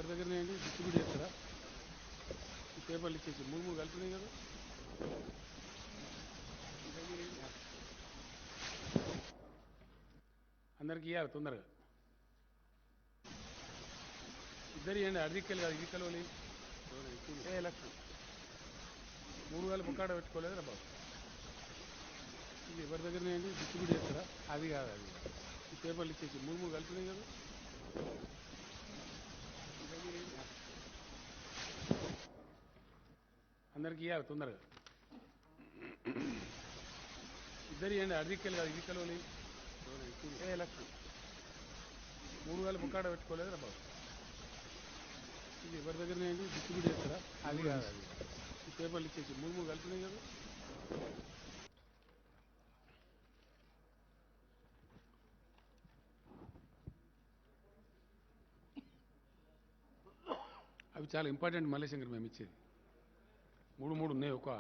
ఎవరి దగ్గరనే అండి డిస్ట్రిబ్యూట్ చేస్తారా? ఈ పేపర్లు ఇచ్చేసి మూడు మూడు కలిపినాయి కదా. అందరికి ఇవ్వాలి తొందరగా. ఇద్దరు ఇవ్వండి, అర్ధికలు కాదు ఇదికలు లక్షలు. మూడు వేల ముక్కాడ పెట్టుకోలేదు రా బాబు. ఇది ఎవరి దగ్గరనే అండి డిస్ట్రిబ్యూట్ చేస్తారా? అది కాదు ఈ పేపర్లు ఇచ్చేసి మూడు మూడు కలిపినాయి కదా. అందరికి ఇవ్వాలి తొందరగా. ఇద్దరు ఇవ్వండి, అర్ధికలు కాదు ఇదికలు లక్షలు. మూడు వేల ముక్కాడ పెట్టుకోలేదు రా బాబు. ఇది ఎవరి దగ్గరనే అండి డిస్ట్రిబ్యూట్ చేస్తారా? అది కాదు ఈ పేపర్లు ఇచ్చేసి మూడు మూడు కలిపినాయి కదా. అవి చాలా ఇంపార్టెంట్ మల్లేశంకర్ మేము ఇచ్చేది. మూడు మూడు ఉన్నాయి. ఒక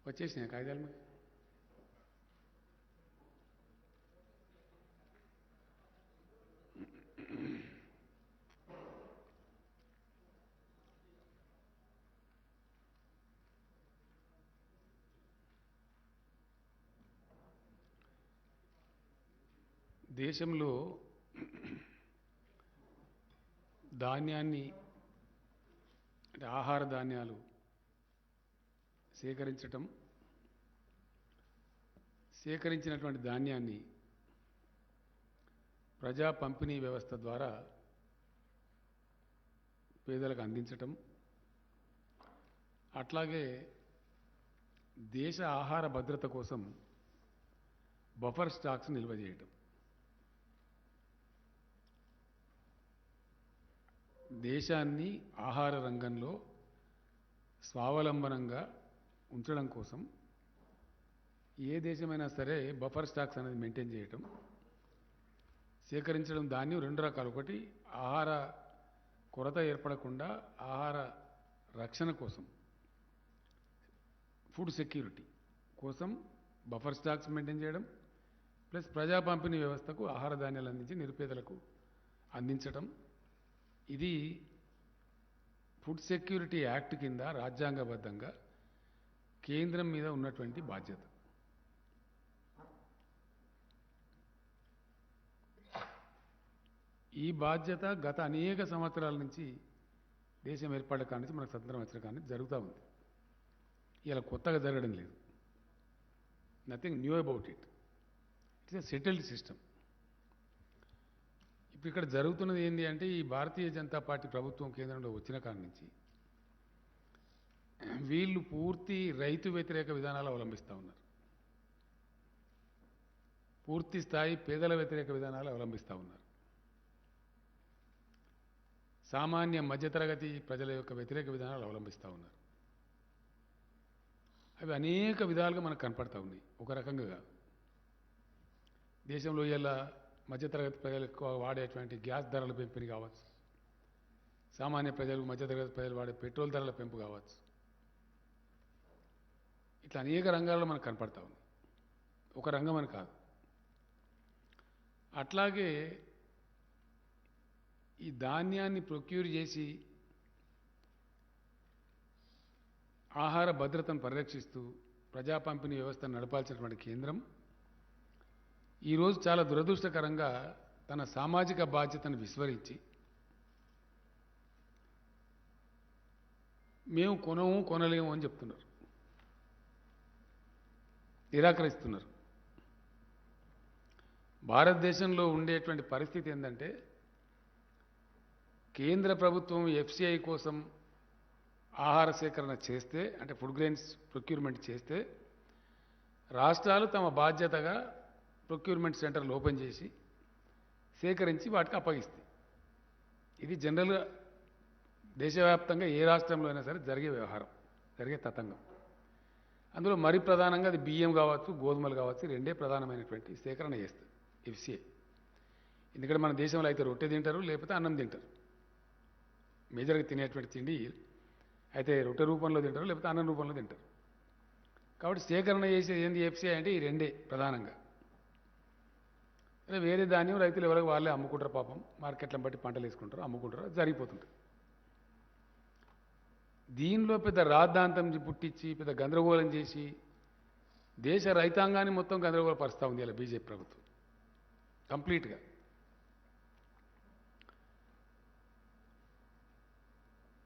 వచ్చేసినాయి కాగితాలు మరి. దేశంలో ధాన్యాన్ని అంటే ఆహార ధాన్యాలు సేకరించినటువంటి ధాన్యాన్ని ప్రజా పంపిణీ వ్యవస్థ ద్వారా పేదలకు అందించటం, అట్లాగే దేశ ఆహార భద్రత కోసం బఫర్ స్టాక్స్ నిల్వ చేయటం, దేశాన్ని ఆహార రంగంలో స్వావలంబనంగా ఉంచడం కోసం ఏ దేశమైనా సరే బఫర్ స్టాక్స్ అనేది మెయింటైన్ చేయటం, సేకరించడం. ధాన్యం రెండు రకాలు. ఒకటి ఆహార కొరత ఏర్పడకుండా ఆహార రక్షణ కోసం, ఫుడ్ సెక్యూరిటీ కోసం బఫర్ స్టాక్స్ మెయింటైన్ చేయడం, ప్లస్ ప్రజా పంపిణీ వ్యవస్థకు ఆహార ధాన్యాలు అందించి నిరుపేదలకు అందించటం. ఇది ఫుడ్ సెక్యూరిటీ యాక్ట్ కింద రాజ్యాంగబద్ధంగా కేంద్రం మీద ఉన్నటువంటి బాధ్యత. ఈ బాధ్యత గత అనేక సంవత్సరాల నుంచి దేశం ఏర్పడ్డ కాడి నుంచి మనకు స్వతంత్రం వచ్చిన కాడి నుంచి జరుగుతూ ఉంది. ఇలా కొత్తగా జరగడం లేదు. Nothing knew about it. It's a settled system. ఇప్పుడు ఇక్కడ జరుగుతున్నది ఏంటి అంటే, ఈ భారతీయ జనతా పార్టీ ప్రభుత్వం కేంద్రంలో వచ్చిన కాడి నుంచి వీళ్ళు పూర్తి రైతు వ్యతిరేక విధానాలు అవలంబిస్తూ ఉన్నారు. పూర్తి స్థాయి పేదల వ్యతిరేక విధానాలు అవలంబిస్తూ ఉన్నారు. సామాన్య మధ్యతరగతి ప్రజల యొక్క వ్యతిరేక విధానాలు అవలంబిస్తూ ఉన్నారు. అవి అనేక విధాలుగా మనకు కనపడతా ఉన్నాయి. ఒక రకంగా కాదు. దేశంలో ఇలా మధ్యతరగతి ప్రజలు ఎక్కువ వాడేటువంటి గ్యాస్ ధరల పెంపుని కావచ్చు, సామాన్య ప్రజలు మధ్యతరగతి ప్రజలు వాడే పెట్రోల్ ధరల పెంపు కావచ్చు, ఇట్లా అనేక రంగాల్లో మనకు కనపడతా ఉంది. ఒక రంగం అని కాదు. అట్లాగే ఈ ధాన్యాన్ని ప్రొక్యూర్ చేసి ఆహార భద్రతను పరిరక్షిస్తూ ప్రజా పంపిణీ వ్యవస్థను నడపాల్సినటువంటి కేంద్రం ఈరోజు చాలా దురదృష్టకరంగా తన సామాజిక బాధ్యతను విస్మరించి మేము కొనలేము అని చెప్తున్నారు, నిరాకరిస్తున్నారు. భారతదేశంలో ఉండేటువంటి పరిస్థితి ఏంటంటే, కేంద్ర ప్రభుత్వం ఎఫ్సిఐ కోసం ఆహార సేకరణ చేస్తే, అంటే ఫుడ్ గ్రెయిన్స్ ప్రొక్యూర్మెంట్ చేస్తే, రాష్ట్రాలు తమ బాధ్యతగా ప్రొక్యూర్మెంట్ సెంటర్లు ఓపెన్ చేసి సేకరించి వాటికి అప్పగిస్తాయి. ఇది జనరల్గా దేశవ్యాప్తంగా ఏ రాష్ట్రంలో అయినా సరే జరిగే వ్యవహారం, జరిగే తతంగం. అందులో మరి ప్రధానంగా అది బియ్యం కావచ్చు, గోధుమలు కావచ్చు, రెండే ప్రధానమైనటువంటి సేకరణ చేస్తుంది ఎఫ్సిఐ. ఎందుకంటే మన దేశంలో అయితే రొట్టె తింటారు, లేకపోతే అన్నం తింటారు. మేజర్గా తినేటువంటి తిండి అయితే రొట్టె రూపంలో తింటారు, లేకపోతే అన్నం రూపంలో తింటారు. కాబట్టి సేకరణ చేసేది ఏంది ఎఫ్సిఐ అంటే ఈ రెండే ప్రధానంగా. వేరే ధాన్యం రైతులు ఎవరికి వాళ్ళే అమ్ముకుంటారు, పాపం మార్కెట్లను బట్టి పంటలు వేసుకుంటారు, అమ్ముకుంటారు, అది జరిగిపోతుంటుంది. దీనిలో పెద్ద రాద్ధాంతం పుట్టించి పెద్ద గందరగోళం చేసి దేశ రైతాంగాన్ని మొత్తం గందరగోళపరుస్తూ ఉంది ఇలా బీజేపీ ప్రభుత్వం కంప్లీట్గా.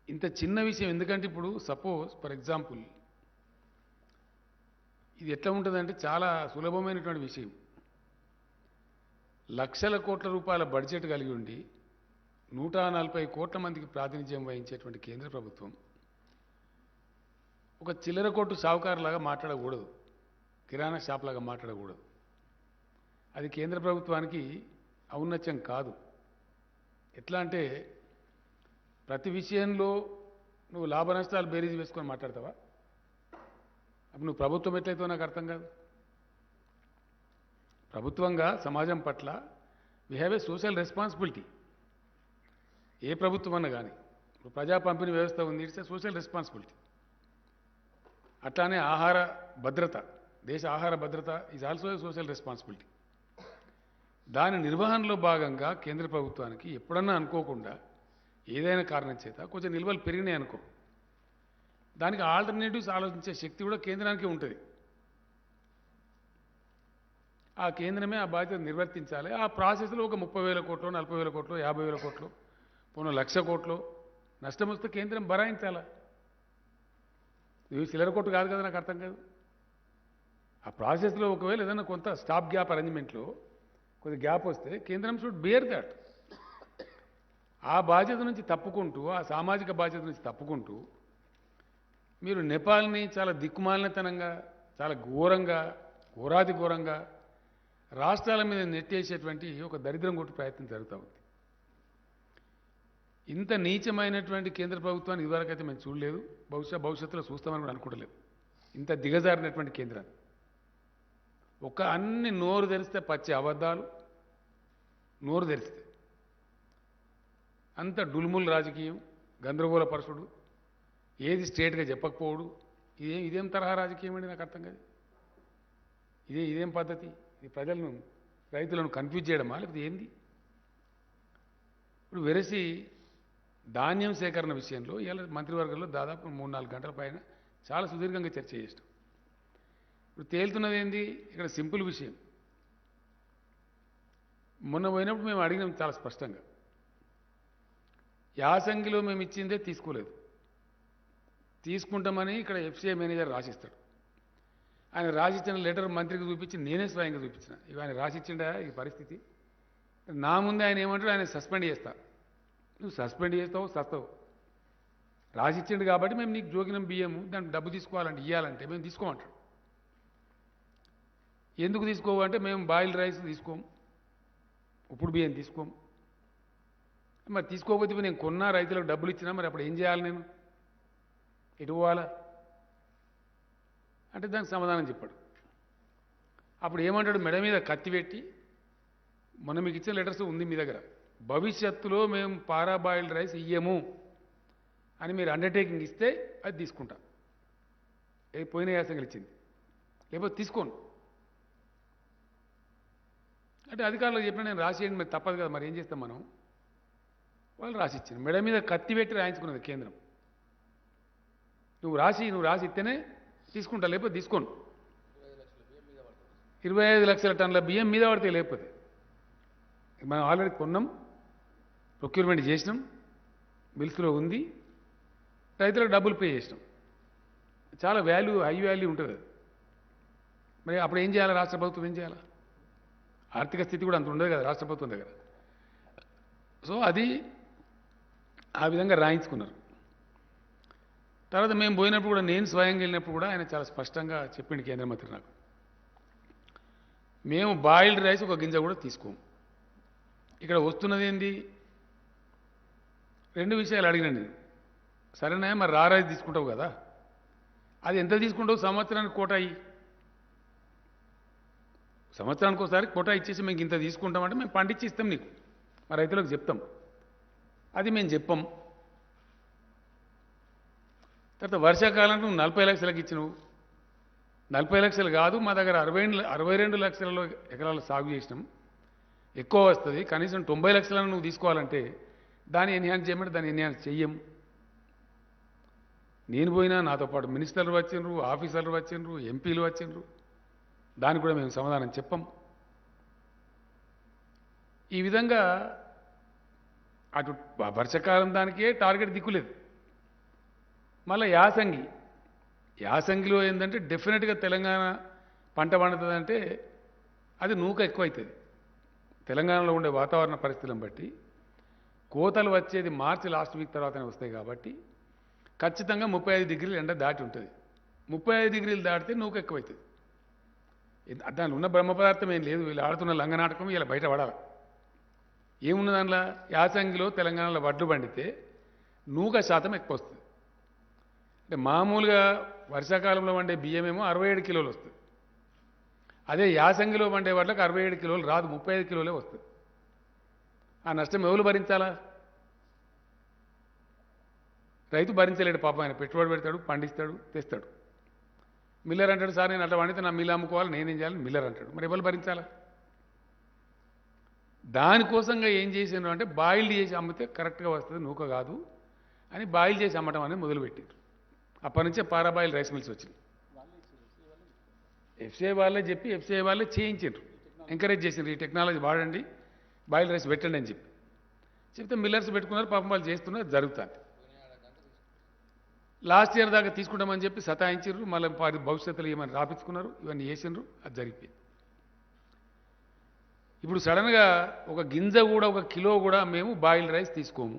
ఇంత చిన్న విషయం ఎందుకంటే ఇప్పుడు సపోజ్ ఫర్ ఎగ్జాంపుల్ ఇది ఎట్లా ఉంటుందంటే చాలా సులభమైనటువంటి విషయం. లక్షల కోట్ల రూపాయల బడ్జెట్ కలిగి ఉండి 140 కోట్ల మందికి ప్రాతినిధ్యం వహించేటువంటి కేంద్ర ప్రభుత్వం ఒక చిల్లర కొట్టు షావుకారులాగా మాట్లాడకూడదు, కిరాణా షాప్ లాగా మాట్లాడకూడదు. అది కేంద్ర ప్రభుత్వానికి ఔన్నత్యం కాదు. ఎట్లా అంటే ప్రతి విషయంలో నువ్వు లాభ నష్టాలు బేరీజ్ వేసుకొని మాట్లాడతావా? అప్పుడు నువ్వు ప్రభుత్వం ఎట్లయితే నాకు అర్థం కాదు. ప్రభుత్వంగా సమాజం పట్ల we have a social responsibility. ఏ ప్రభుత్వం అన్నా కానీ ఇప్పుడు ప్రజా పంపిణీ వ్యవస్థ ఉంది, ఇట్స్ ఏ సోషల్ రెస్పాన్సిబిలిటీ. అట్లానే ఆహార భద్రత, దేశ ఆహార భద్రత is also a social responsibility. దాని నిర్వహణలో భాగంగా కేంద్ర ప్రభుత్వానికి ఎప్పుడన్నా అనుకోకుండా ఏదైనా కారణం చేత కొంచెం నిల్వలు పెరిగినాయి అనుకో, దానికి ఆల్టర్నేటివ్స్ ఆలోచించే శక్తి కూడా కేంద్రానికి ఉంటుంది. ఆ కేంద్రమే ఆ బాధ్యత నిర్వర్తించాలి. ఆ ప్రాసెస్లో ఒక 30,000 కోట్లు, 40,000 కోట్లు, 50,000 కోట్లు, పోను 1,00,000 కోట్లు నష్టం వస్తే కేంద్రం భరాయించాలా? ఇవి చిల్లర కొట్టు కాదు కదా, నాకు అర్థం కాదు. ఆ ప్రాసెస్లో ఒకవేళ ఏదైనా కొంత స్టాప్ గ్యాప్ అరేంజ్మెంట్లో కొద్ది గ్యాప్ వస్తే కేంద్రం షుడ్ బేర్ దట్. ఆ బాధ్యత నుంచి తప్పుకుంటూ, ఆ సామాజిక బాధ్యత నుంచి తప్పుకుంటూ మీరు నేపాల్ని చాలా దిక్కుమాలినతనంగా, చాలా ఘోరంగా, ఘోరాతి ఘోరంగా రాష్ట్రాల మీద నెట్టేసేటువంటి ఒక దరిద్రం కొట్టు ప్రయత్నం జరుగుతూ ఉంది. ఇంత నీచమైనటువంటి కేంద్ర ప్రభుత్వాన్ని ఇదివరకైతే మేము చూడలేదు, భవిష్యత్తులో చూస్తామని కూడా అనుకోవట్లేదు. ఇంత దిగజారినటువంటి కేంద్రాన్ని అన్ని నోరు తెరిస్తే పచ్చి అబద్ధాలు, నోరు తెరిస్తే అంత డుల్ముల్ రాజకీయం, గందరగోళపరచుడు, ఏది స్ట్రేట్గా చెప్పకపోవడు. ఇదేం తరహా రాజకీయం అండి, నాకు అర్థం కాదు. ఇదేం పద్ధతి? ఇది ప్రజలను, రైతులను కన్ఫ్యూజ్ చేయడమా, లేకపోతే ఏంది? ఇప్పుడు వెరసి ధాన్యం సేకరణ విషయంలో ఇవాళ మంత్రివర్గంలో దాదాపు 3-4 గంటల పైన చాలా సుదీర్ఘంగా చర్చ చేస్తాం. ఇప్పుడు తేలుతున్నది ఏంది? ఇక్కడ సింపుల్ విషయం. మొన్న పోయినప్పుడు మేము అడిగినాం చాలా స్పష్టంగా, యాసంగిలో మేము ఇచ్చిందే తీసుకోలేదు, తీసుకుంటామని ఇక్కడ ఎఫ్సిఐ మేనేజర్ రాసిస్తాడు. ఆయన రాసిచ్చిన లెటర్ మంత్రికి చూపించి నేనే స్వయంగా చూపించిన, ఇక ఆయన రాసిచ్చిండా ఈ పరిస్థితి. నా ముందే ఆయన ఏమంటాడు, ఆయన సస్పెండ్ చేస్తా. నువ్వు సస్పెండ్ చేస్తావు, సస్తావు. రాసిచ్చిండు కాబట్టి మేము నీకు జోగినం బియ్యము దానికి డబ్బు తీసుకోవాలంటే, ఇవ్వాలంటే మేము తీసుకోమంటాడు. ఎందుకు తీసుకోవు అంటే మేము బాయిల్డ్ రైస్ తీసుకోము, ఉప్పుడు బియ్యం తీసుకోము. మరి తీసుకోకపోతే నేను కొన్నా, రైతులకు డబ్బులు ఇచ్చినా, మరి అప్పుడు ఏం చేయాలి, నేను ఎటు పోవాలా అంటే దానికి సమాధానం చెప్పాడు. అప్పుడు ఏమంటాడు, మెడ మీద కత్తి పెట్టి, మొన్న మీకు ఇచ్చిన లెటర్స్ ఉంది మీ దగ్గర, భవిష్యత్తులో మేము పారాబాయిల్డ్ రైస్ ఇయ్యము అని మీరు అండర్టేకింగ్ ఇస్తే అది తీసుకుంటా. పోయిన యాసంగా ఇచ్చింది, లేకపోతే తీసుకోను అంటే అధికారులకు చెప్పిన నేను రాసేయండి, మరి తప్పదు కదా, మరి ఏం చేస్తాం మనం. వాళ్ళు రాసిచ్చాను, మెడ మీద కత్తి పెట్టి రాయించుకున్నది కేంద్రం. నువ్వు రాసి ఇస్తేనే తీసుకుంటా, లేకపోతే తీసుకోను. 25 లక్షల టన్నుల బియ్యం మీద పడితే, లేకపోతే మనం ఆల్రెడీ కొన్నాం, ప్రొక్యూర్మెంట్ చేసినాం, మిల్స్లో ఉంది, రైతులకు డబ్బులు పే చేసినాం. చాలా హై వాల్యూ ఉంటుంది. మరి అప్పుడు ఏం చేయాలి రాష్ట్ర ప్రభుత్వం? ఏం చేయాలి? ఆర్థిక స్థితి కూడా అంత ఉండదు కదా రాష్ట్ర ప్రభుత్వం దగ్గర. సో అది ఆ విధంగా రాయించుకున్నారు. తర్వాత మేము పోయినప్పుడు కూడా, నేను స్వయంగా వెళ్ళినప్పుడు కూడా ఆయన చాలా స్పష్టంగా చెప్పిండు కేంద్ర మంత్రి నాకు, మేము బాయిల్డ్ రైస్ ఒక గింజ కూడా తీసుకోము. ఇక్కడ వస్తున్నది ఏంది? రెండు విషయాలు అడిగినండి. సరేనా, మరి రారాజు తీసుకుంటావు కదా, అది ఎంత తీసుకుంటావు? సంవత్సరానికి కోటా అయ్యి, సంవత్సరానికి ఒకసారి కోటా ఇచ్చేసి మేము ఇంత తీసుకుంటామంటే మేము పండించి ఇస్తాం నీకు, మా రైతులకు చెప్తాం. అది మేము చెప్పం. తర్వాత వర్షాకాలం నువ్వు 40 లక్షలకు ఇచ్చినావు. 40 లక్షలు కాదు, మా దగ్గర 62 లక్షల ఎకరాలు సాగు చేసినాం, ఎక్కువ వస్తుంది. కనీసం 90 లక్షలను నువ్వు తీసుకోవాలంటే దాన్ని ఎన్హాన్స్ చేయమంటే దాన్ని ఎన్హాన్స్ చెయ్యం. నేను పోయినా, నాతో పాటు మినిస్టర్లు వచ్చిండ్రు, ఆఫీసర్లు వచ్చిండ్రు, ఎంపీలు వచ్చిండ్రు, దానికి కూడా మేము సమాధానం చెప్పం. ఈ విధంగా అటు వర్షాకాలం దానికే టార్గెట్ దిక్కులేదు. మళ్ళీ యాసంగిలో ఏంటంటే డెఫినెట్గా తెలంగాణ పంట పండుతుందంటే అది నూక ఎక్కువ అవుతుంది. తెలంగాణలో ఉండే వాతావరణ పరిస్థితులను బట్టి కోతలు వచ్చేది మార్చి లాస్ట్ వీక్ తర్వాతనే వస్తాయి కాబట్టి ఖచ్చితంగా 35 డిగ్రీలు ఎండ దాటి ఉంటుంది. 35 డిగ్రీలు దాటితే నూక ఎక్కువ అవుతుంది. దానిలో ఉన్న బ్రహ్మ పదార్థం ఏం లేదు. వీళ్ళు ఆడుతున్న లంగనాటకం ఇలా బయట పడాలి. ఏమున్న దానిలో యాసంగిలో తెలంగాణలో వడ్లు పండితే నూక శాతం ఎక్కువ వస్తుంది. అంటే మామూలుగా వర్షాకాలంలో వండే బియ్యమేమో 67 కిలోలు వస్తుంది. అదే యాసంగిలో వండే వాళ్ళకి 67 కిలోలు రాదు, 35 కిలోలే వస్తుంది. ఆ నష్టం ఎవరు భరించాలా? రైతు భరించలేడు పాపం. ఆయన పెట్టుబడి పెడతాడు, పండిస్తాడు, తెస్తాడు. మిల్లర్ అంటాడు, సార్ నేను అట్లా పండితే నా మిల్లు అమ్ముకోవాలి, నేనేం చేయాలి? మిల్లర్ అంటాడు. మరి ఎవరు భరించాలా? దానికోసంగా ఏం చేసాను అంటే బాయిల్డ్ చేసి అమ్మితే కరెక్ట్గా వస్తుంది, నూక కాదు అని బాయిల్ చేసి అమ్మటం అనేది మొదలుపెట్టారు. అప్పటి నుంచే పారాబాయిల్ రైస్ మిల్స్ వచ్చింది. ఎఫ్సిఐ వాళ్ళే చెప్పి ఎఫ్సిఐ వాళ్ళే చేయించారు, ఎంకరేజ్ చేసిండ్రు, ఈ టెక్నాలజీ వాడండి, బాయిల్ రైస్ పెట్టండి అని చెప్తే మిల్లర్స్ పెట్టుకున్నారు. పాపం వాళ్ళు చేస్తున్నారు, జరుగుతుంది. లాస్ట్ ఇయర్ దాకా తీసుకుంటామని చెప్పి సతాయించారు. మళ్ళీ భవిష్యత్తులో ఏమని రాపించుకున్నారు, ఇవన్నీ చేసిండ్రు, అది జరిగిపోయింది. ఇప్పుడు సడన్గా ఒక గింజ కూడా, ఒక కిలో కూడా మేము బాయిల్డ్ రైస్ తీసుకోము,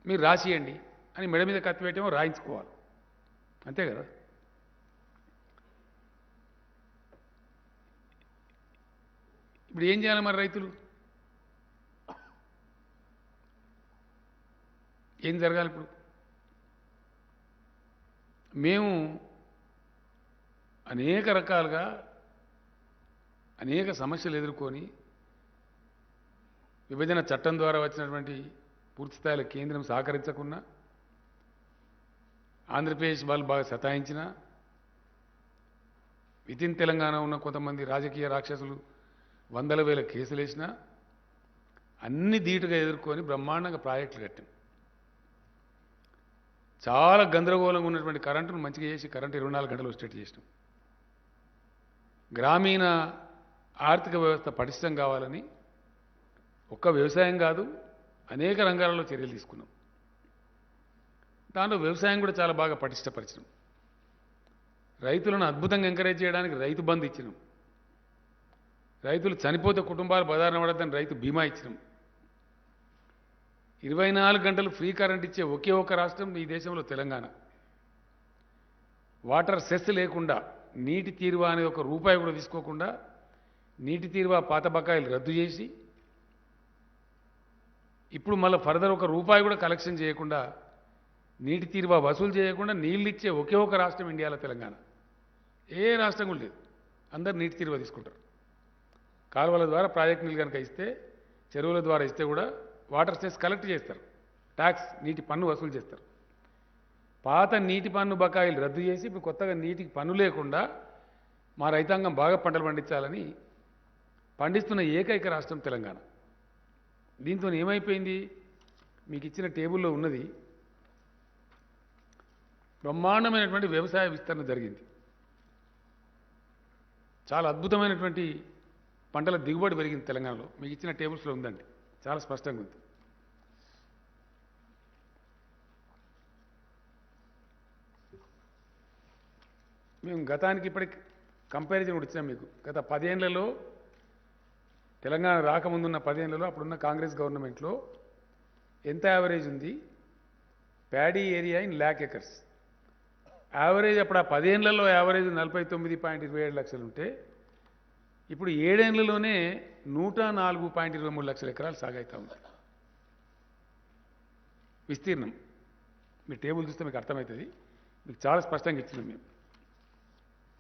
మీరు రాసియండి అని మెడ మీద కత్తి పెట్టేమో రాయించుకోవాలి, అంతే కదా. ఇప్పుడు ఏం చేయాలి మరి రైతులు? ఏం జరగాలి ఇప్పుడు? మేము అనేక రకాలుగా అనేక సమస్యలు ఎదుర్కొని విభజన చట్టం ద్వారా వచ్చినటువంటి పూర్తిస్థాయిలో కేంద్రం సహకరించకున్నా, ఆంధ్రప్రదేశ్ వాళ్ళు బాగా సతాయించిన, వితిన్ తెలంగాణ ఉన్న కొంతమంది రాజకీయ రాక్షసులు వందల వేల కేసులు వేసినా అన్ని ధీటుగా ఎదుర్కొని బ్రహ్మాండంగా ప్రాజెక్టులు కట్టాం. చాలా గందరగోళంగా ఉన్నటువంటి కరెంటును మంచిగా చేసి కరెంటు 24 గంటలు వచ్చేటట్టు చేసినాం. గ్రామీణ ఆర్థిక వ్యవస్థ పటిష్టం కావాలని ఒక్క వ్యవసాయం కాదు అనేక రంగాలలో చర్యలు తీసుకున్నాం. దాంట్లో వ్యవసాయం కూడా చాలా బాగా పటిష్టపరిచినాం. రైతులను అద్భుతంగా ఎంకరేజ్ చేయడానికి రైతు బంధు ఇచ్చినాం. రైతులు చనిపోతే కుటుంబాలు బదారణ పడద్దని రైతు బీమా ఇచ్చినాం. 24 గంటలు ఫ్రీ కరెంట్ ఇచ్చే ఒకే ఒక రాష్ట్రం ఈ దేశంలో తెలంగాణ. వాటర్ సెస్ లేకుండా, నీటి తీరువా అనేది ఒక రూపాయి కూడా తీసుకోకుండా నీటి తీరువా పాత బకాయిలు రద్దు చేసి ఇప్పుడు మళ్ళీ ఫర్దర్ ఒక రూపాయి కూడా కలెక్షన్ చేయకుండా, నీటి తీరువా వసూలు చేయకుండా నీళ్ళు ఇచ్చే ఒకే ఒక రాష్ట్రం ఇండియాలో తెలంగాణ. ఏ రాష్ట్రం కూడా లేదు. అందరు నీటి తీరువా తీసుకుంటారు. కాలువల ద్వారా ప్రాజెక్ట్ నీళ్ళు కనుక ఇస్తే, చెరువుల ద్వారా ఇస్తే కూడా వాటర్ సెస్ కలెక్ట్ చేస్తారు, ట్యాక్స్ నీటి పన్ను వసూలు చేస్తారు. పాత నీటి పన్ను బకాయిలు రద్దు చేసి ఇప్పుడు కొత్తగా నీటికి పన్ను లేకుండా మా రైతాంగం బాగా పంటలు పండించాలని పండిస్తున్న ఏకైక రాష్ట్రం తెలంగాణ. దీంతో ఏమైపోయింది? మీకు ఇచ్చిన టేబుల్లో ఉన్నది, బ్రహ్మాండమైనటువంటి వ్యవసాయ విస్తరణ జరిగింది. చాలా అద్భుతమైనటువంటి పంటల దిగుబడి పెరిగింది తెలంగాణలో. మీకు ఇచ్చిన టేబుల్స్లో ఉందండి, చాలా స్పష్టంగా ఉంది. మేము గతానికి ఇప్పటికి కంపారిజన్ కూడా ఇచ్చినాం మీకు. గత 10 ఏళ్లలో తెలంగాణ రాకముందున్న 10 ఏళ్లలో అప్పుడున్న కాంగ్రెస్ గవర్నమెంట్లో ఎంత యావరేజ్ ఉంది? Paddy area in lakh acres average అప్పుడు ఆ 10 ఏళ్లలో యావరేజ్ 49.27 లక్షలు ఉంటే ఇప్పుడు 7 ఏళ్లలోనే 104.23 లక్షల ఎకరాలు సాగైతా ఉంది విస్తీర్ణం. మీ టేబుల్ చూస్తే మీకు అర్థమవుతుంది. మీకు చాలా స్పష్టంగా ఇచ్చినాం మేము.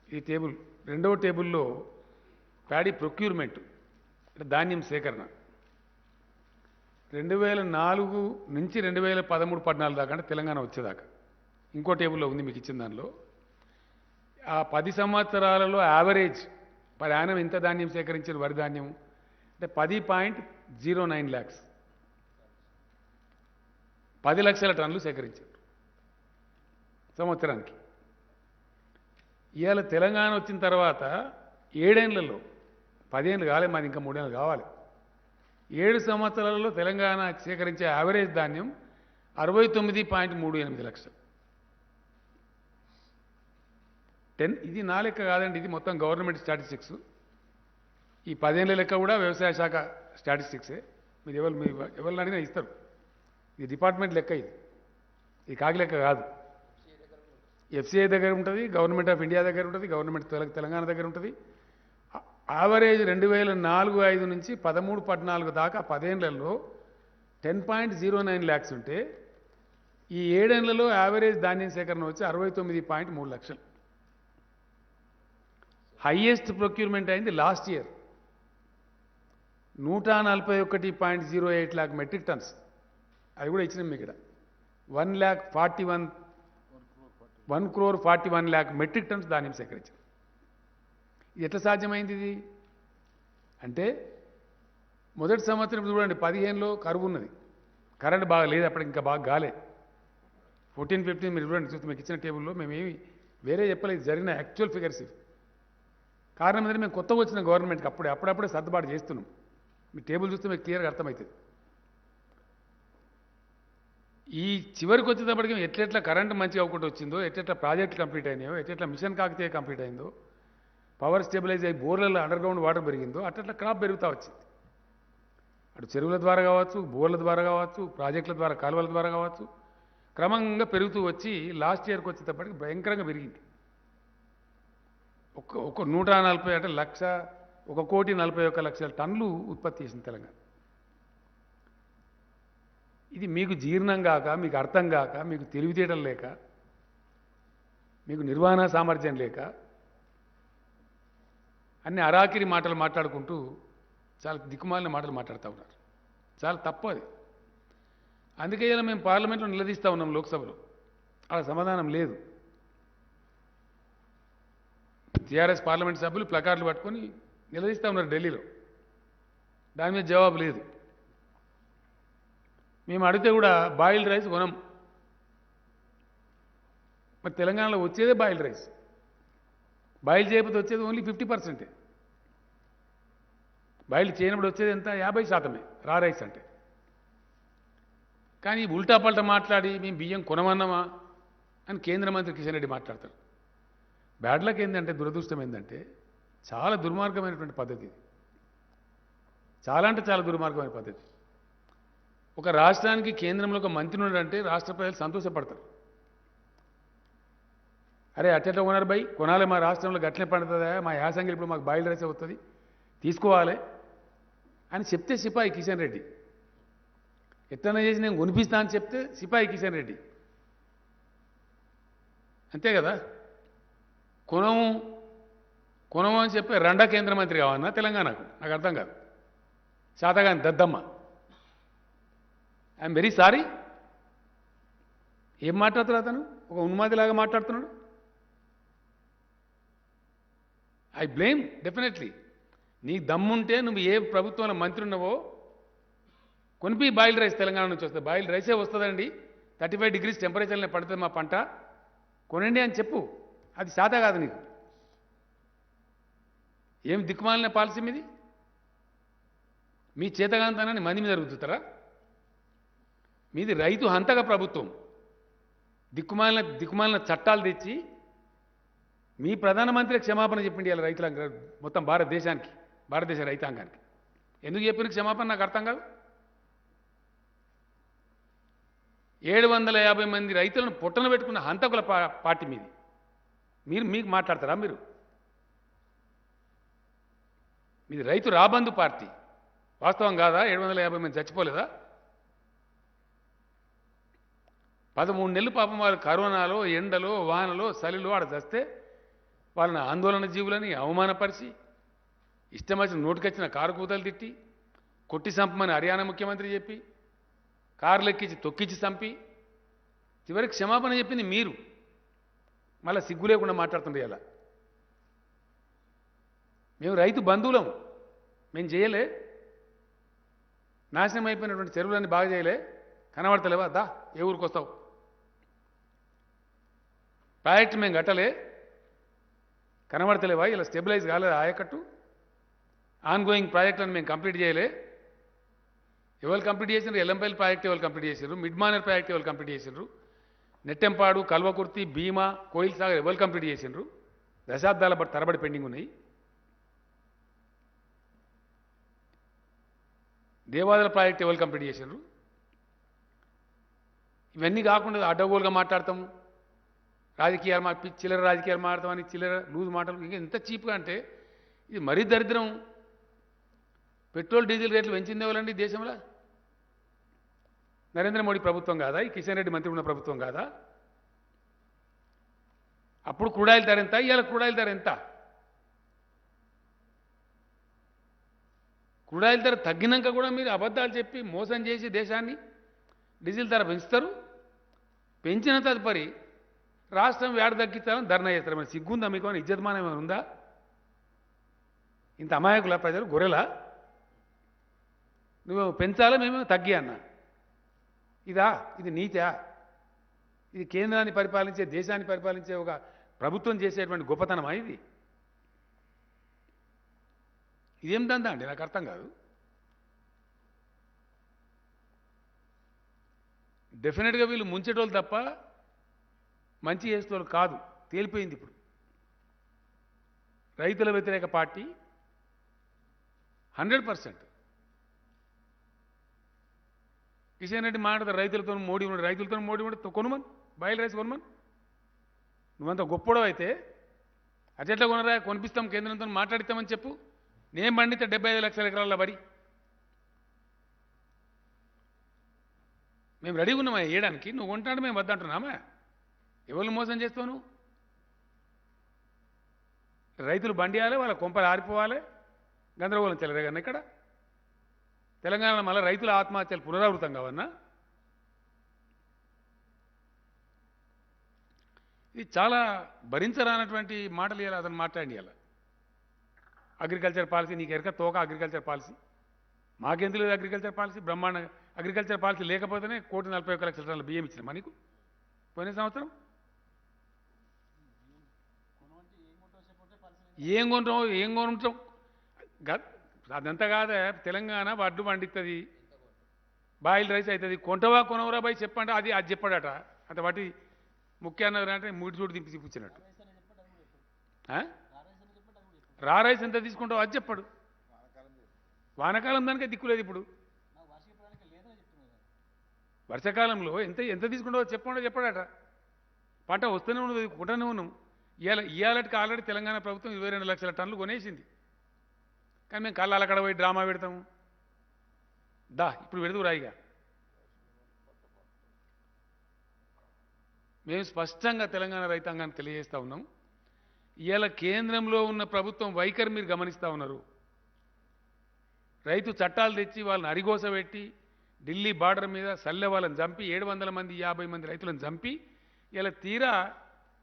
ఈ టేబుల్ రెండవ టేబుల్లో ప్యాడీ ప్రొక్యూర్మెంట్ అంటే ధాన్యం సేకరణ 2004 నుంచి 2013-14 దాకా అంటే తెలంగాణ వచ్చేదాకా ఇంకో టేబుల్లో ఉంది మీకు ఇచ్చిన దానిలో. ఆ 10 సంవత్సరాలలో యావరేజ్ పర్ యానం ఎంత ధాన్యం సేకరించిన వరి ధాన్యం అంటే 10.09 lakhs 10 లక్షల టన్నులు సేకరించారు సంవత్సరానికి. ఇవాళ తెలంగాణ వచ్చిన తర్వాత 7 ఏళ్లలో 10 ఏళ్ళు కాలే, మాది ఇంకా 3 ఏళ్ళు కావాలి. 7 సంవత్సరాలలో తెలంగాణ సేకరించే యావరేజ్ ధాన్యం 69.38 లక్షలు. ఇది నా లెక్క కాదండి, ఇది మొత్తం గవర్నమెంట్ స్టాటిస్టిక్స్. ఈ 10 ఏళ్ళ లెక్క కూడా వ్యవసాయ శాఖ స్టాటిస్టిక్సే. మీరు ఎవరిని అడిగినా ఇస్తారు. ఇది డిపార్ట్మెంట్ లెక్క, ఇది కాకి లెక్క కాదు. ఎఫ్సిఐ దగ్గర ఉంటుంది, గవర్నమెంట్ ఆఫ్ ఇండియా దగ్గర ఉంటుంది, గవర్నమెంట్ తెలంగాణ దగ్గర ఉంటుంది. యావరేజ్ 2004-05 నుంచి 13-14 దాకా 10 ఏళ్లలో 10.09 lakhs ఉంటే ఈ 7 ఏళ్లలో యావరేజ్ ధాన్యం సేకరణ వచ్చి 69.3 లక్షలు. హైయెస్ట్ ప్రొక్యూర్మెంట్ అయింది last year 141.08 lakh metric tons. అది కూడా ఇచ్చినాం మీకు ఇక్కడ. 1,41 lakh మెట్రిక్ టన్స్ ధాన్యం సేకరించారు. ఇది ఎట్లా సాధ్యమైంది? ఇది అంటే మొదటి సంవత్సరం చూడండి 15లో కరువు ఉన్నది, కరెంట్ బాగా లేదు, అప్పటికి ఇంకా బాగా గాలే. 14-15 మీరు చూడండి, చూస్తే మీకు ఇచ్చిన టేబుల్లో మేమేమి వేరే చెప్పలేదు, జరిగిన యాక్చువల్ ఫిగర్స్. కారణం ఏంటంటే మేము కొత్తగా వచ్చిన గవర్నమెంట్కి అప్పుడప్పుడే సర్దుబాటు చేస్తున్నాం. మీ టేబుల్ చూస్తే మీకు క్లియర్గా అర్థమవుతుంది. ఈ చివరికి వచ్చేటప్పటికి ఎట్లెట్లా కరెంటు మంచిగా అవ్వకుండా వచ్చిందో, ఎట్లెట్లా ప్రాజెక్టులు కంప్లీట్ అయినాయో, ఎట్లెట్లా మిషన్ కాకతీయ కంప్లీట్ అయిందో, పవర్ స్టెబిలైజ్ అయ్యి బోర్లలో అండర్గ్రౌండ్ వాటర్ పెరిగిందో అట్లా క్రాప్ పెరుగుతూ వచ్చింది. అటు చెరువుల ద్వారా కావచ్చు, బోర్ల ద్వారా కావచ్చు, ప్రాజెక్టుల ద్వారా, కాలువల ద్వారా కావచ్చు, క్రమంగా పెరుగుతూ వచ్చి లాస్ట్ ఇయర్కి వచ్చేటప్పటికి భయంకరంగా పెరిగింది. ఒక 140 అంటే 1,41,00,000 టన్నులు ఉత్పత్తి చేసింది తెలంగాణ. ఇది మీకు జీర్ణం కాక, మీకు అర్థం కాక, మీకు తెలివితేటలు లేక, మీకు నిర్వహణ సామర్థ్యం లేక అన్ని అరాకిరి మాటలు మాట్లాడుకుంటూ చాలా దిక్కుమాలిన మాటలు మాట్లాడుతూ ఉన్నారు. చాలా తప్పు అది. అందుకే ఇలా మేము పార్లమెంట్లో నిలదీస్తూ ఉన్నాం, లోక్సభలో అలా సమాధానం లేదు. టీఆర్ఎస్ పార్లమెంట్ సభ్యులు ప్లకార్డులు పట్టుకొని నిలదీస్తూ ఉన్నారు ఢిల్లీలో, దాని మీద జవాబు లేదు. మేము అడిగితే కూడా బాయిల్డ్ రైస్ కొనం. మరి తెలంగాణలో వచ్చేదే బాయిల్డ్ రైస్. బాయిల్ చేయకపోతే వచ్చేది ఓన్లీ 50%. బాయిల్ చేయనప్పుడు వచ్చేది ఎంత? 50% రా రైస్ అంటే. కానీ ఉల్టా పల్టా మాట్లాడి మేము బియ్యం కొనమన్నామా అని కేంద్ర మంత్రి కిషన్ రెడ్డి మాట్లాడతారు. బ్యాడ్ లక్ ఏంటంటే, దురదృష్టం ఏంటంటే, చాలా దుర్మార్గమైనటువంటి పద్ధతి. చాలా అంటే చాలా దుర్మార్గమైన పద్ధతి. ఒక రాష్ట్రానికి కేంద్రంలో ఒక మంత్రి ఉన్నాడంటే రాష్ట్ర ప్రజలు సంతోషపడతారు. అరే అట్లా కొనారు బై, కొనాలి, మా రాష్ట్రంలో గట్లే పండుతుందా, మా యాసంగిలు ఇప్పుడు మాకు బాయిల్ రైస్ వస్తుంది, తీసుకోవాలి అని చెప్తే సిపాయి కిషన్ రెడ్డి, ఎట్లన్నా చేసి నేను కొనిపిస్తా అని చెప్తే సిపాయి కిషన్ రెడ్డి. అంతే కదా. కొనము అని చెప్పి రెండో కేంద్ర మంత్రి కావన్నా తెలంగాణకు? నాకు అర్థం కాదు. శాతగాని దద్దమ్మ. I'm very sorry. ఏం మాట్లాడుతాడు అతను? ఒక ఉన్మాదిలాగా మాట్లాడుతున్నాడు. I blame definitely. నీ దమ్ముంటే నువ్వు ఏ ప్రభుత్వంలో మంత్రి ఉన్నావో కొనిపి బాయిల్ రైస్ తెలంగాణ నుంచి వస్తుంది. బాయిల్ రైసే వస్తుందండి, 35 degrees టెంపరేచర్నే పడుతుంది మా పంట, కొనండి అని చెప్పు. అది శాత కాదు నీకు. ఏం దిక్కుమాలిన పాలసీ మీది? మీ చేతగాంతనాన్ని మంది మీద రుద్దుతారా? మీది రైతు హంతక ప్రభుత్వం. దిక్కుమాలిన చట్టాలు తెచ్చి మీ ప్రధానమంత్రి క్షమాపణ చెప్పిండి ఇలా రైతుల మొత్తం భారతదేశ రైతాంగానికి. ఎందుకు చెప్పిన క్షమాపణ నాకు అర్థం కాదు. 750 మంది రైతులను పొట్టన పెట్టుకున్న హంతకుల పార్టీ మీది. మీకు మాట్లాడతారా? మీరు మీది రైతు రాబందు పార్టీ. వాస్తవం కాదా? 750 మంది చచ్చిపోలేదా? 13 నెలలు పాపం వాళ్ళు కరోనాలో, ఎండలో, వానలో, చలిలో ఆడ చస్తే వాళ్ళని ఆందోళన జీవులని అవమానపరిచి ఇష్టం వచ్చిన నోటికొచ్చిన కారు కూతలు తిట్టి కొట్టి చంపమని హర్యానా ముఖ్యమంత్రి చెప్పి కార్లు ఎక్కించి తొక్కించి చంపి చివరికి క్షమాపణ చెప్పింది మీరు. మళ్ళీ సిగ్గు లేకుండా మాట్లాడుతుండే ఇలా. మేము రైతు బంధువులం, మేము చేయలే. నాశనం అయిపోయినటువంటి చెరువులన్నీ బాగా చేయలే. కనబడతలేవా? దా ఏ ఊరికి వస్తావు? ప్రాజెక్టు మేము కట్టలే, కనబడతలేవా? ఇలా స్టెబిలైజ్ కాలేదు ఆయకట్టు. ఆన్గోయింగ్ ప్రాజెక్టులను మేము కంప్లీట్ చేయలే. ఎవరు కంప్లీట్ చేసినారు? ఎల్లంపల్లి ప్రాజెక్ట్ ఎవరు కంప్లీట్ చేసినారు? మిడ్మానర్ ప్రాజెక్ట్ ఎవరు కంప్లీట్ చేసినారు? నెట్టెంపాడు, కల్వకుర్తి, భీమా, కోయిల్ సాగర్ ఎవరు కంప్లీట్ చేసినారు? దశాబ్దాల తరబడి పెండింగ్ ఉన్నాయి. దేవాదుల ప్రాజెక్ట్ ఎవరు కంప్లీట్ చేసినారు? ఇవన్నీ కాకుండా అడ్డగోలుగా మాట్లాడతాము, రాజకీయాలు చిల్లర రాజకీయాలు మాట్లాడతామని చిల్లర లూజ్ మాటలు. ఇంకా ఎంత చీప్గా అంటే ఇది మరీ దరిద్రం. పెట్రోల్ డీజిల్ రేట్లు పెంచింది ఎవరండి దేశంలో? నరేంద్ర మోడీ ప్రభుత్వం కాదా? ఈ కిషన్ రెడ్డి మంత్రి ఉన్న ప్రభుత్వం కాదా? అప్పుడు క్రూడాయిల్ ధర ఎంత, ఇవాళ క్రూడాయిల్ ధర ఎంత? క్రూడాయిల్ ధర తగ్గినాక కూడా మీరు అబద్ధాలు చెప్పి మోసం చేసి దేశాన్ని డీజిల్ ధర పెంచుతారు. పెంచిన తదుపరి రాష్ట్రం వేడ తగ్గించాలని ధర్నా చేస్తారు. మరి సిగ్గుందా మీకు? అని ఇజ్జతమానం ఏమైనా ఉందా? ఇంత అమాయకుల ప్రజలు గొర్రెలా? నువ్వు పెంచాలా, మేమేమో తగ్గి అన్నా. ఇదా? ఇది నీతా? ఇది కేంద్రాన్ని పరిపాలించే, దేశాన్ని పరిపాలించే ఒక ప్రభుత్వం చేసేటువంటి గొప్పతనమా ఇది? ఇదేం దందా అండి? నాకు అర్థం కాదు. డెఫినెట్గా వీళ్ళు ముంచేటోళ్ళు తప్ప మంచి చేసేటోళ్ళు కాదు, తేలిపోయింది ఇప్పుడు. రైతుల వ్యతిరేక పార్టీ 100%. కిషన్ రెడ్డి మాట్లాడతారు రైతులతో మోడీ ఉన్నాడు, రైతులతో మోడీ ఉంటే కొనుమని, బాయిల్ రైస్ కొనుమని. నువ్వంత గొప్పడో అయితే అట్లా కొనరా, కొనిపిస్తాం, కేంద్రంతో మాట్లాడిస్తామని చెప్పు. నేను పండితే 75 లక్షల ఎకరాల వరి మేము రెడీగా ఉన్నామా వేయడానికి. నువ్వు కొంటాడు మేము వద్దంటున్నామా? ఎవరిని మోసం చేస్తావు నువ్వు? రైతులు బండియాలి, వాళ్ళ కొంపలు ఆరిపోవాలి, గందరగోళం చెలరేగన్న ఇక్కడ తెలంగాణలో మళ్ళీ రైతుల ఆత్మహత్యలు పునరావృతం కావన్నా? ఇది చాలా భరించరానటువంటి మాటలు ఇవ్వాలి అతను మాట్లాడి. అలా అగ్రికల్చర్ పాలసీ నీకు ఎరక తోక అగ్రికల్చర్ పాలసీ. మాకెందుకు లేదు అగ్రికల్చర్ పాలసీ? బ్రహ్మాండ అగ్రికల్చర్ పాలసీ లేకపోతేనే 1,41,00,000 టన్నుల బియ్యం ఇచ్చిన మనకు పోయిన సంవత్సరం. ఏం కొంటాం? అదంతా కాదా? తెలంగాణ వడ్డు పండిస్తుంది, బాయిల్ రైస్ అవుతుంది. కొంటవా కొనవరా బాయ్ చెప్పండి. అది చెప్పాడట. అంత వాటి ముఖ్యాన్న అంటే మూడు చూడు దింపి చూపించినట్టు. రా రైస్ ఎంత తీసుకుంటావు అది చెప్పాడు. వానకాలం దానికే దిక్కులేదు ఇప్పుడు. వర్షాకాలంలో ఎంత తీసుకుంటావో చెప్పాడట. పంట వస్తూనే ఉన్నది, కొంటూనే ఉన్నాం. ఇవాళకి ఆల్రెడీ తెలంగాణ ప్రభుత్వం 22 లక్షల టన్నులు కొనేసింది. కానీ మేము కళ్ళ అక్కడ పోయి డ్రామా పెడతాము. ఇప్పుడు పెడదు రాయిగా. మేము స్పష్టంగా తెలంగాణ రైతాంగాన్ని తెలియజేస్తూ ఉన్నాం. ఇవాళ కేంద్రంలో ఉన్న ప్రభుత్వం వైఖరి మీరు గమనిస్తూ ఉన్నారు. రైతు చట్టాలు తెచ్చి వాళ్ళని అరిగోస పెట్టి ఢిల్లీ బార్డర్ మీద సల్లె వాళ్ళని చంపి 700 మంది 50 మంది రైతులను చంపి ఇలా తీరా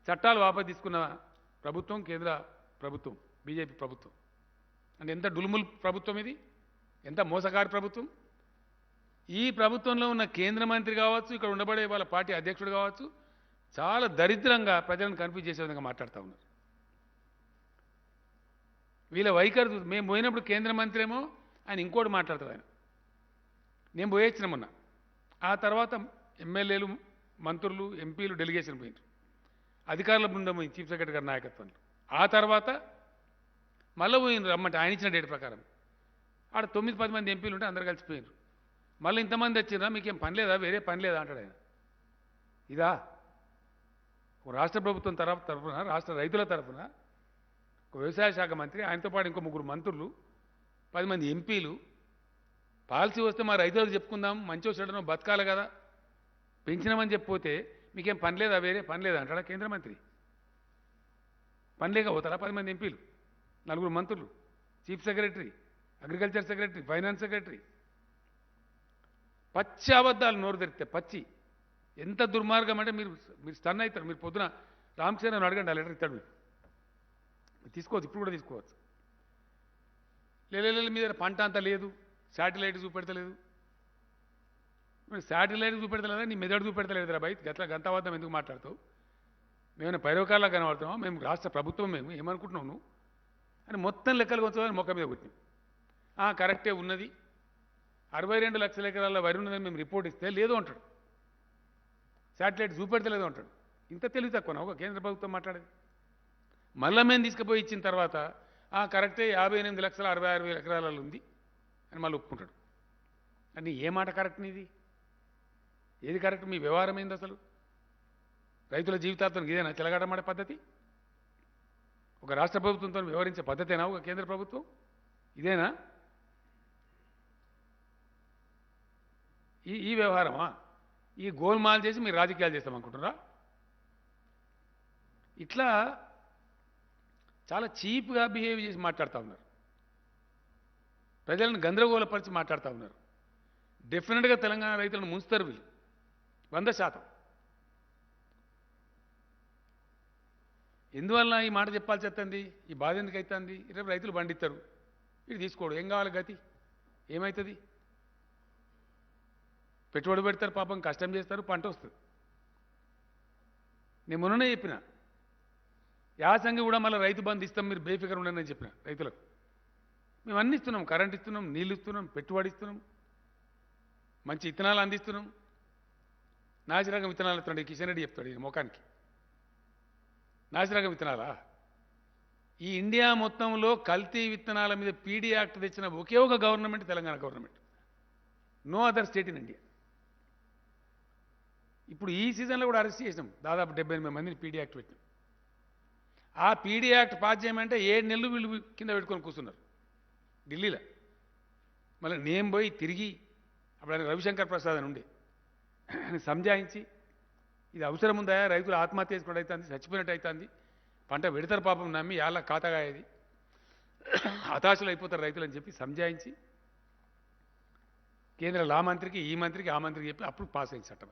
చట్టాలు వాపసు తీసుకున్న ప్రభుత్వం కేంద్ర ప్రభుత్వం, బీజేపీ ప్రభుత్వం. అంటే ఎంత డులుముల్ ప్రభుత్వం ఇది, ఎంత మోసగారి ప్రభుత్వం. ఈ ప్రభుత్వంలో ఉన్న కేంద్ర మంత్రి కావచ్చు, ఇక్కడ ఉండబడే వాళ్ళ పార్టీ అధ్యక్షుడు కావచ్చు, చాలా దరిద్రంగా ప్రజలను కన్ఫ్యూజ్ చేసే విధంగా మాట్లాడుతూ ఉన్నారు. వీళ్ళ వైఖరి మేము పోయినప్పుడు కేంద్ర మంత్రి ఏమో ఆయన ఇంకోటి మాట్లాడతాడు. ఆయన నేను పోయొచ్చిన మొన్న. ఆ తర్వాత ఎమ్మెల్యేలు, మంత్రులు, ఎంపీలు డెలిగేషన్ పోయినారు, అధికారుల బృందం పోయింది చీఫ్ సెక్రటరీ గారి నాయకత్వంలో. ఆ తర్వాత మళ్ళీ పోయినారు రమ్మంటే ఆయన ఇచ్చిన డేట్ ప్రకారం. ఆడ 9-10 మంది ఎంపీలు ఉంటే అందరు కలిసిపోయినారు. మళ్ళీ ఇంతమంది వచ్చినా మీకేం పని లేదా, వేరే పని లేదా అంటాడు ఆయన. ఇదా రాష్ట్ర ప్రభుత్వం తరఫున, రాష్ట్ర రైతుల తరఫున ఒక వ్యవసాయ శాఖ మంత్రి, ఆయనతో పాటు ఇంకో 3 మంత్రులు 10 మంది ఎంపీలు పాలసీ వస్తే మా రైతులకు చెప్పుకుందాం మంచి చెడునో బతకాలి కదా పెంచినామని చెప్పిపోతే మీకేం పని లేదా వేరే పని లేదా అంటాడా కేంద్ర మంత్రి పని లేకపోతారా 10 మంది ఎంపీలు 4 మంత్రులు chief secretary agriculture secretary finance secretary పచ్చి అబద్ధాలు నోరు తెరిస్తే పచ్చి ఎంత దుర్మార్గం అంటే మీరు స్టన్ అవుతారు మీరు పొద్దున రామచంద్రని అడగండి ఆ లెటర్ ఇస్తాడు మీరు తీసుకోవచ్చు ఇప్పుడు కూడా తీసుకోవచ్చు లేదు మీ దగ్గర పంట అంతా లేదు శాటిలైట్ చూపెడతలేదు శాటిలైట్ చూపెడతలేదా నీ మెదడు చూపెడతలేదు రా బయట గట్లా గంతవాదం ఎందుకు మాట్లాడుతావు మేమైనా పైరవకాల్లా కనబడుతున్నాం మేము రాష్ట్ర ప్రభుత్వం మేము ఏమనుకుంటున్నావు నువ్వు అని మొత్తం లెక్కలు కొంచెం మొక్క మీద కొట్టినాం కరెక్టే ఉన్నది 62 లక్షల ఎకరాల వరి ఉన్నదని మేము రిపోర్ట్ ఇస్తే లేదు అంటాడు శాటిలైట్ చూపెడతలేదు అంటాడు ఇంత తెలివి తక్కువ ఒక కేంద్ర ప్రభుత్వం మాట్లాడేది మళ్ళీ మేము తీసుకుపోయి ఇచ్చిన తర్వాత కరెక్టే 58,66,000 ఎకరాలలో ఉంది అని మళ్ళీ ఒప్పుకుంటాడు అని ఏ మాట కరెక్ట్ నీది ఏది కరెక్ట్ మీ వ్యవహారం ఏంది అసలు రైతుల జీవితాలతో ఇదేనా చెలగాటమాడే పద్ధతి ఒక రాష్ట్ర ప్రభుత్వంతో వ్యవహరించే పద్ధతేనా ఒక కేంద్ర ప్రభుత్వం ఇదేనా ఈ వ్యవహారమా ఈ గోల్మాల్ చేసి మీరు రాజకీయాలు చేస్తామనుకుంటున్నారా ఇట్లా చాలా చీప్గా బిహేవ్ చేసి మాట్లాడుతూ ఉన్నారు ప్రజలను గందరగోళపరిచి మాట్లాడుతూ ఉన్నారు డెఫినెట్గా తెలంగాణ రైతులను ముంచుతారు వీళ్ళు 100%. ఎందువల్ల ఈ మాట చెప్పాల్సి వస్తుంది ఈ బాధ ఎందుకు అవుతుంది రేపు రైతులు పండిస్తారు ఇది తీసుకోడు ఏం కావాలి గతి ఏమవుతుంది పెట్టుబడి పెడతారు పాపం కష్టం చేస్తారు పంట వస్తుంది నేను మొన్ననే చెప్పిన యాసంగి కూడా మళ్ళీ రైతు బంధు ఇస్తాం మీరు బేఫికర్ ఉండని చెప్పిన రైతులకు మేము అన్ని ఇస్తున్నాం కరెంట్ ఇస్తున్నాం నీళ్ళు ఇస్తున్నాం పెట్టుబడి ఇస్తున్నాం మంచి విత్తనాలు అందిస్తున్నాం నాసిరకం విత్తనాలు ఇస్తున్నాడు కిషన్ రెడ్డి చెప్తాడు ఈ ముఖానికి నాసిరకం విత్తనాలా ఈ ఇండియా మొత్తంలో కల్తీ విత్తనాల మీద పీడీ యాక్ట్ తెచ్చిన ఒకే ఒక government Telangana government no other state in India ఇప్పుడు ఈ సీజన్లో కూడా అరెస్ట్ చేసినాం దాదాపు 78 మందిని పీడీ యాక్ట్ పెట్టినాం ఆ పీడీ యాక్ట్ పాస్ చేయమంటే 7 నెలలు వీళ్ళు కింద పెట్టుకొని కూర్చున్నారు ఢిల్లీలో మళ్ళీ నేను పోయి తిరిగి అప్పుడు ఆయన రవిశంకర్ ప్రసాద్ అని ఉండే సంజాయించి ఇది అవసరం ఉందా రైతులు ఆత్మహత్య చేసుకోవడం అవుతుంది చచ్చిపోయినట్టు అవుతుంది పంట పెడతారు పాపం నమ్మి యాళ్ళ ఖాతాగాయది హతాశులు అయిపోతారు రైతులు అని చెప్పి సంజాయించి కేంద్ర లా మంత్రికి ఈ మంత్రికి ఆ మంత్రికి చెప్పి అప్పుడు పాస్ అయింది చట్టం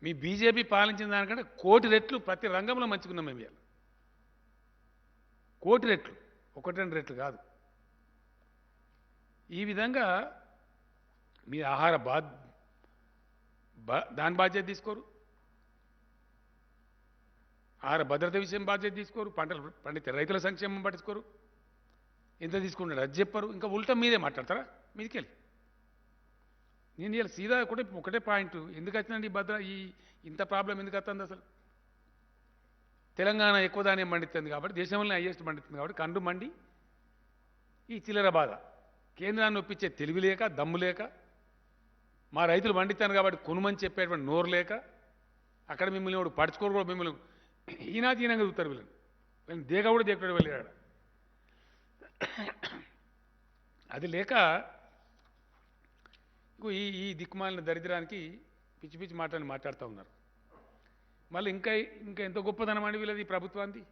మీ బీజేపీ పాలించిన దానికంటే 1 కోటి రెట్లు ప్రతి రంగంలో మంచుకున్నాం మేము ఇవాళ 1 కోటి రెట్లు 1-2 రెట్లు కాదు ఈ విధంగా మీ ఆహార దాని బాధ్యత తీసుకోరు ఆహార భద్రత విషయం బాధ్యత తీసుకోరు పంటలు పండితే రైతుల సంక్షేమం పట్టించుకోరు ఎంత తీసుకుంటారు అది చెప్పరు ఇంకా ఉల్టా మీదే మాట్లాడతారా మీదికెళ్ళి నేను ఇలా సీదా ఒకటే పాయింట్ ఎందుకు వచ్చిందండి ఈ ఇంత ప్రాబ్లం ఎందుకు వస్తుంది అసలు తెలంగాణ ఎక్కువ ధాన్యం పండిస్తుంది కాబట్టి దేశంలోనే హైయెస్ట్ పండిస్తుంది కాబట్టి కండు మండి ఈ చిల్లర బాధ కేంద్రాన్ని ఒప్పించే తెలివి లేక దమ్ము లేక మా రైతులు పండిస్తాను కాబట్టి కొనుమని చెప్పేటువంటి నోరు లేక అక్కడ మిమ్మల్ని వాడు పడుచుకోరు కూడా మిమ్మల్ని ఈనాతీనంగా చూస్తారు వీళ్ళని దేగ కూడా దేకడు వెళ్ళాడు అది లేక ఈ దిక్కుమాలిన దరిద్రానికి పిచ్చి పిచ్చి మాటని మాట్లాడుతూ ఉన్నారు మళ్ళీ ఇంకా ఎంత గొప్పదనం అండి వీళ్ళది ప్రభుత్వాన్ని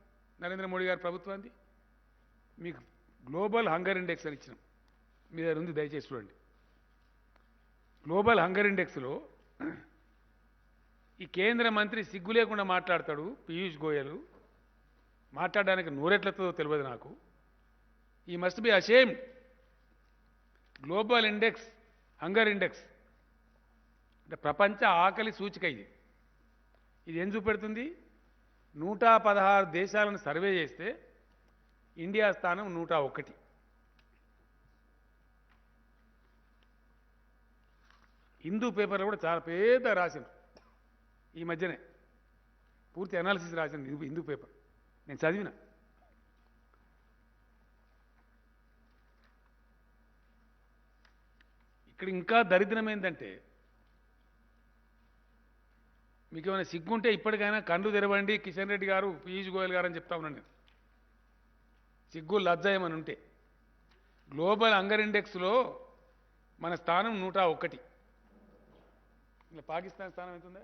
నరేంద్ర మోడీ గారి ప్రభుత్వాన్ని మీకు గ్లోబల్ హంగర్ ఇండెక్స్ అని ఇచ్చినాం మీ దగ్గర ఉంది దయచేసి చూడండి గ్లోబల్ హంగర్ ఇండెక్స్లో ఈ కేంద్ర మంత్రి సిగ్గు లేకుండా మాట్లాడతాడు పీయూష్ గోయల్ మాట్లాడడానికి నోరెట్లతో తెలియదు నాకు ఈ must be ashamed global index hunger index అంటే ప్రపంచ ఆకలి సూచిక ఇది ఏం చూపెడుతుంది 116 దేశాలను సర్వే చేస్తే ఇండియా స్థానం 101 హిందూ పేపర్లో కూడా చాలా పెద్ద రాసింది ఈ మధ్యనే పూర్తి అనాలిసిస్ రాసింది హిందూ పేపర్ నేను చదివిన ఇక్కడ ఇంకా దరిద్రం ఏంటంటే మీకు ఏమైనా సిగ్గుంటే ఇప్పటికైనా కళ్ళు తెరవండి కిషన్ రెడ్డి గారు పీయూష్ గోయల్ గారు అని చెప్తా ఉన్నాను నేను సిగ్గు లజ్జ ఏమని ఉంటే గ్లోబల్ హంగర్ ఇండెక్స్లో మన స్థానం 101. ఇలా పాకిస్తాన్ స్థానం ఎంత ఉందా?